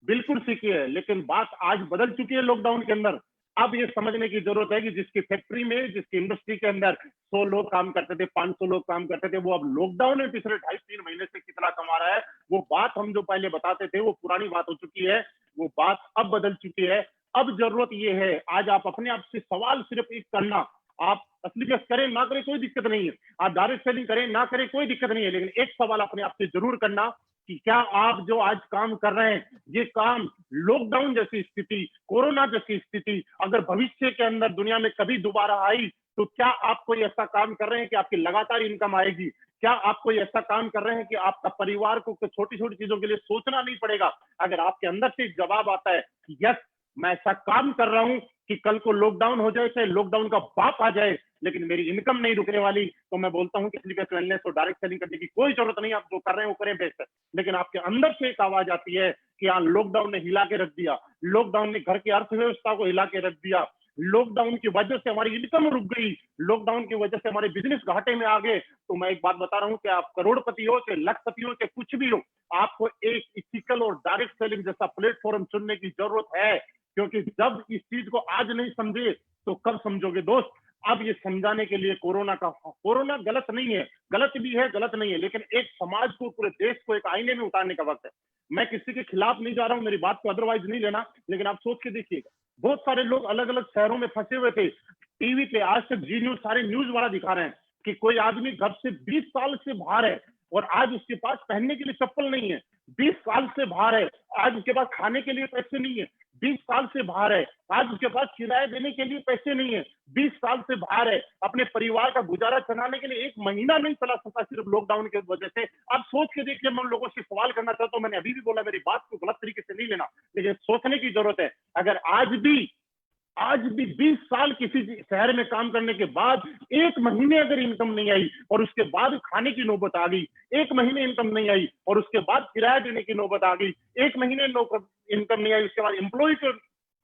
Speaker 1: बिल्कुल सीखी है, लेकिन बात आज बदल चुकी है लॉकडाउन के अंदर। अब ये समझने की जरूरत है कि जिसकी फैक्ट्री में, जिसकी इंडस्ट्री के अंदर 100 लोग काम करते थे, 500 लोग काम करते थे, वो अब लॉकडाउन में पिछले 2.5-3 महीने से कितना कमा रहा है। वो बात हम जो पहले बताते थे वो पुरानी बात हो चुकी है, वो बात अब बदल चुकी है। अब जरूरत ये है, आज आप अपने आप से सवाल सिर्फ एक करना, आप असली बिजनेस करें ना करें कोई दिक्कत नहीं है, आप डायरेक्ट सेलिंग करें ना करें कोई दिक्कत नहीं है, लेकिन एक सवाल अपने आप से जरूर करना कि क्या आप जो आज काम कर रहे हैं, ये काम लॉकडाउन जैसी स्थिति, कोरोना जैसी स्थिति अगर भविष्य के अंदर दुनिया में कभी दोबारा आई तो क्या आप कोई ऐसा काम कर रहे हैं कि आपकी लगातार इनकम आएगी? क्या आप कोई ऐसा काम कर रहे हैं कि आपका परिवार को छोटी छोटी चीजों के लिए सोचना नहीं पड़ेगा? अगर आपके अंदर से जवाब आता है कि यस मैं ऐसा काम कर रहा हूं कि कल को लॉकडाउन हो जाए, चाहे लॉकडाउन का बाप आ जाए, लेकिन मेरी इनकम नहीं रुकने वाली, तो मैं बोलता हूं कि स्लीपर वेलनेस और डायरेक्ट सेलिंग करने की कोई जरूरत नहीं। आप जो कर रहे हैं वो करें बेहतर, लेकिन आपके अंदर से एक आवाज आती है कि हाँ लॉकडाउन ने हिला के रख दिया, लॉकडाउन ने घर की अर्थव्यवस्था को हिला के रख दिया, लॉकडाउन की वजह से हमारी इनकम रुक गई, लॉकडाउन की वजह से हमारे बिजनेस घाटे में आ गए। तो मैं एक बात बता रहा हूं कि आप करोड़पति हो, चाहे लखपति हो, चाहे कुछ भी हो, आपको एक इथिकल और डायरेक्ट सेलिंग जैसा प्लेटफॉर्म चुनने की जरूरत है, क्योंकि जब इस चीज को आज नहीं समझे तो कब समझोगे दोस्त। अब ये समझाने के लिए कोरोना गलत नहीं है, गलत भी है, गलत नहीं है, लेकिन एक समाज को, पूरे देश को एक आईने में उतारने का वक्त है। मैं किसी के खिलाफ नहीं जा रहा हूं, मेरी बात को अदरवाइज नहीं लेना, लेकिन आप सोच के देखिएगा, बहुत सारे लोग अलग अलग शहरों में फंसे हुए थे। टीवी पे आज तक जी न्यूज, सारे न्यूज वाला दिखा रहे हैं कि कोई आदमी घर से 20 साल से बाहर है और आज उसके पास पहनने के लिए चप्पल नहीं है, 20 साल से बाहर है, आज उसके पास खाने के लिए पैसे नहीं है, 20 साल से बाहर है, आज उसके पास किराया देने के लिए पैसे नहीं है, 20 साल से बाहर है, अपने परिवार का गुजारा चलाने के लिए 1 महीना नहीं चला सकता सिर्फ लॉकडाउन की वजह से। अब सोच के देखिए, मैं उन लोगों से सवाल करना चाहता हूं, मैंने अभी भी बोला, मेरी बात को गलत तरीके से नहीं लेना, लेकिन सोचने की जरूरत है। अगर आज भी 20 साल किसी शहर में काम करने के बाद 1 महीने अगर इनकम नहीं आई और उसके बाद खाने की नौबत आ गई, 1 महीने इनकम नहीं आई और उसके बाद किराया देने की नौबत आ गई, 1 महीने इनकम नहीं आई, उसके बाद एम्प्लॉय को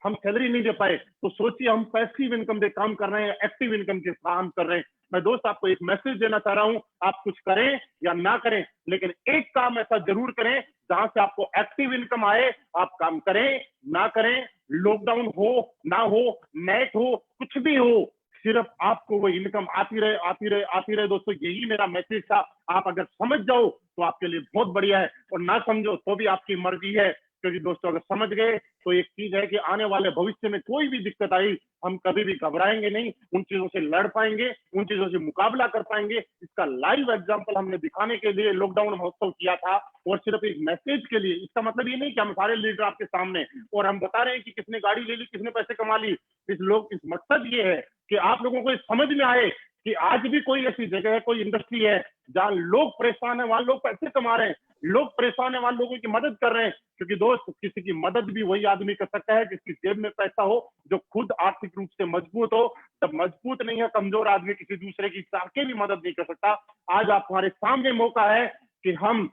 Speaker 1: हम सैलरी नहीं दे पाए, तो सोचिए हम पैसिव इनकम से काम कर रहे हैं, एक्टिव इनकम के काम कर रहे हैं। मैं दोस्त आपको एक मैसेज देना चाह रहा हूं, आप कुछ करें या ना करें, लेकिन एक काम ऐसा जरूर करें जहां से आपको एक्टिव इनकम आए। आप काम करें ना करें, लॉकडाउन हो ना हो, नेट हो, कुछ भी हो, सिर्फ आपको वो इनकम आती रहे, आती रहे, आती रहे। दोस्तों यही मेरा मैसेज था। आप अगर समझ जाओ तो आपके लिए बहुत बढ़िया है, और ना समझो तो भी आपकी मर्जी है, क्योंकि दोस्तों अगर समझ गए तो एक चीज है कि आने वाले भविष्य में कोई भी दिक्कत आई, हम कभी भी घबराएंगे नहीं, उन चीजों से लड़ पाएंगे, उन चीजों से मुकाबला कर पाएंगे। इसका लाइव एग्जांपल हमने दिखाने के लिए लॉकडाउन महोत्सव किया था, और सिर्फ एक मैसेज के लिए। इसका मतलब ये नहीं कि हम सारे लीडर आपके सामने और हम बता रहे हैं कि किसने गाड़ी ले ली, किसने पैसे कमा ली। इस मकसद ये है कि आप लोगों को समझ में आए कि आज भी कोई ऐसी जगह है, कोई इंडस्ट्री है जहां लोग परेशान है, वहां लोग पैसे कमा रहे हैं, लोग परेशान है, वहां लोगों की मदद कर रहे हैं। क्योंकि दोस्त किसी की मदद भी वही आदमी कर सकता है जिसकी जेब में पैसा हो, जो खुद आर्थिक रूप से मजबूत हो। जब मजबूत नहीं है, कमजोर आदमी किसी दूसरे की चाह के भी मदद नहीं कर सकता। आज आप हमारे सामने मौका है कि हम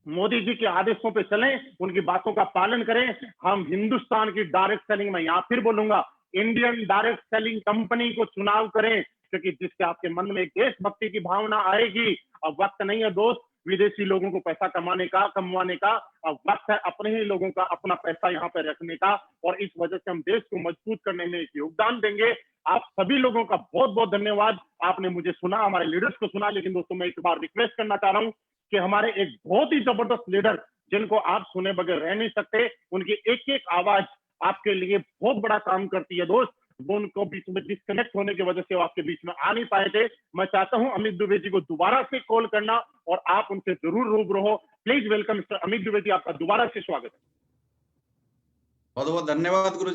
Speaker 1: मोदी जी के आदेशों पे चलें, उनकी बातों का पालन करें। हम हिंदुस्तान की डायरेक्ट सेलिंग में, यहाँ फिर बोलूंगा, इंडियन डायरेक्ट सेलिंग कंपनी को चुनाव करें, क्योंकि जिससे आपके मन में एक देशभक्ति की भावना आएगी। अब वक्त नहीं है दोस्त विदेशी लोगों को पैसा कमाने का, कमवाने का। अब वक्त है अपने ही लोगों का अपना पैसा यहाँ पे रखने का, और इस वजह से हम देश को मजबूत करने में एक योगदान देंगे। आप सभी लोगों का बहुत बहुत धन्यवाद। आपने मुझे सुना, हमारे लीडर्स को सुना, लेकिन दोस्तों मैं एक बार रिक्वेस्ट करना चाह रहा हूँ कि हमारे एक बहुत ही जबरदस्त लीडर, जिनको आप सुने बगैर रह नहीं सकते, उनकी एक एक आवाज आपके लिए बहुत बड़ा काम करती है दोस्त। वो उनको बीच में डिस्कनेक्ट होने की वजह से वो आपके बीच में आ नहीं पाए थे। मैं चाहता हूं अमित दुबे जी को दोबारा से कॉल करना और आप उनसे जरूर रूबरू हो। Please welcome mister Amit Dubey ji, आपका दोबारा से स्वागत है।
Speaker 12: बहुत बहुत धन्यवाद गुरु।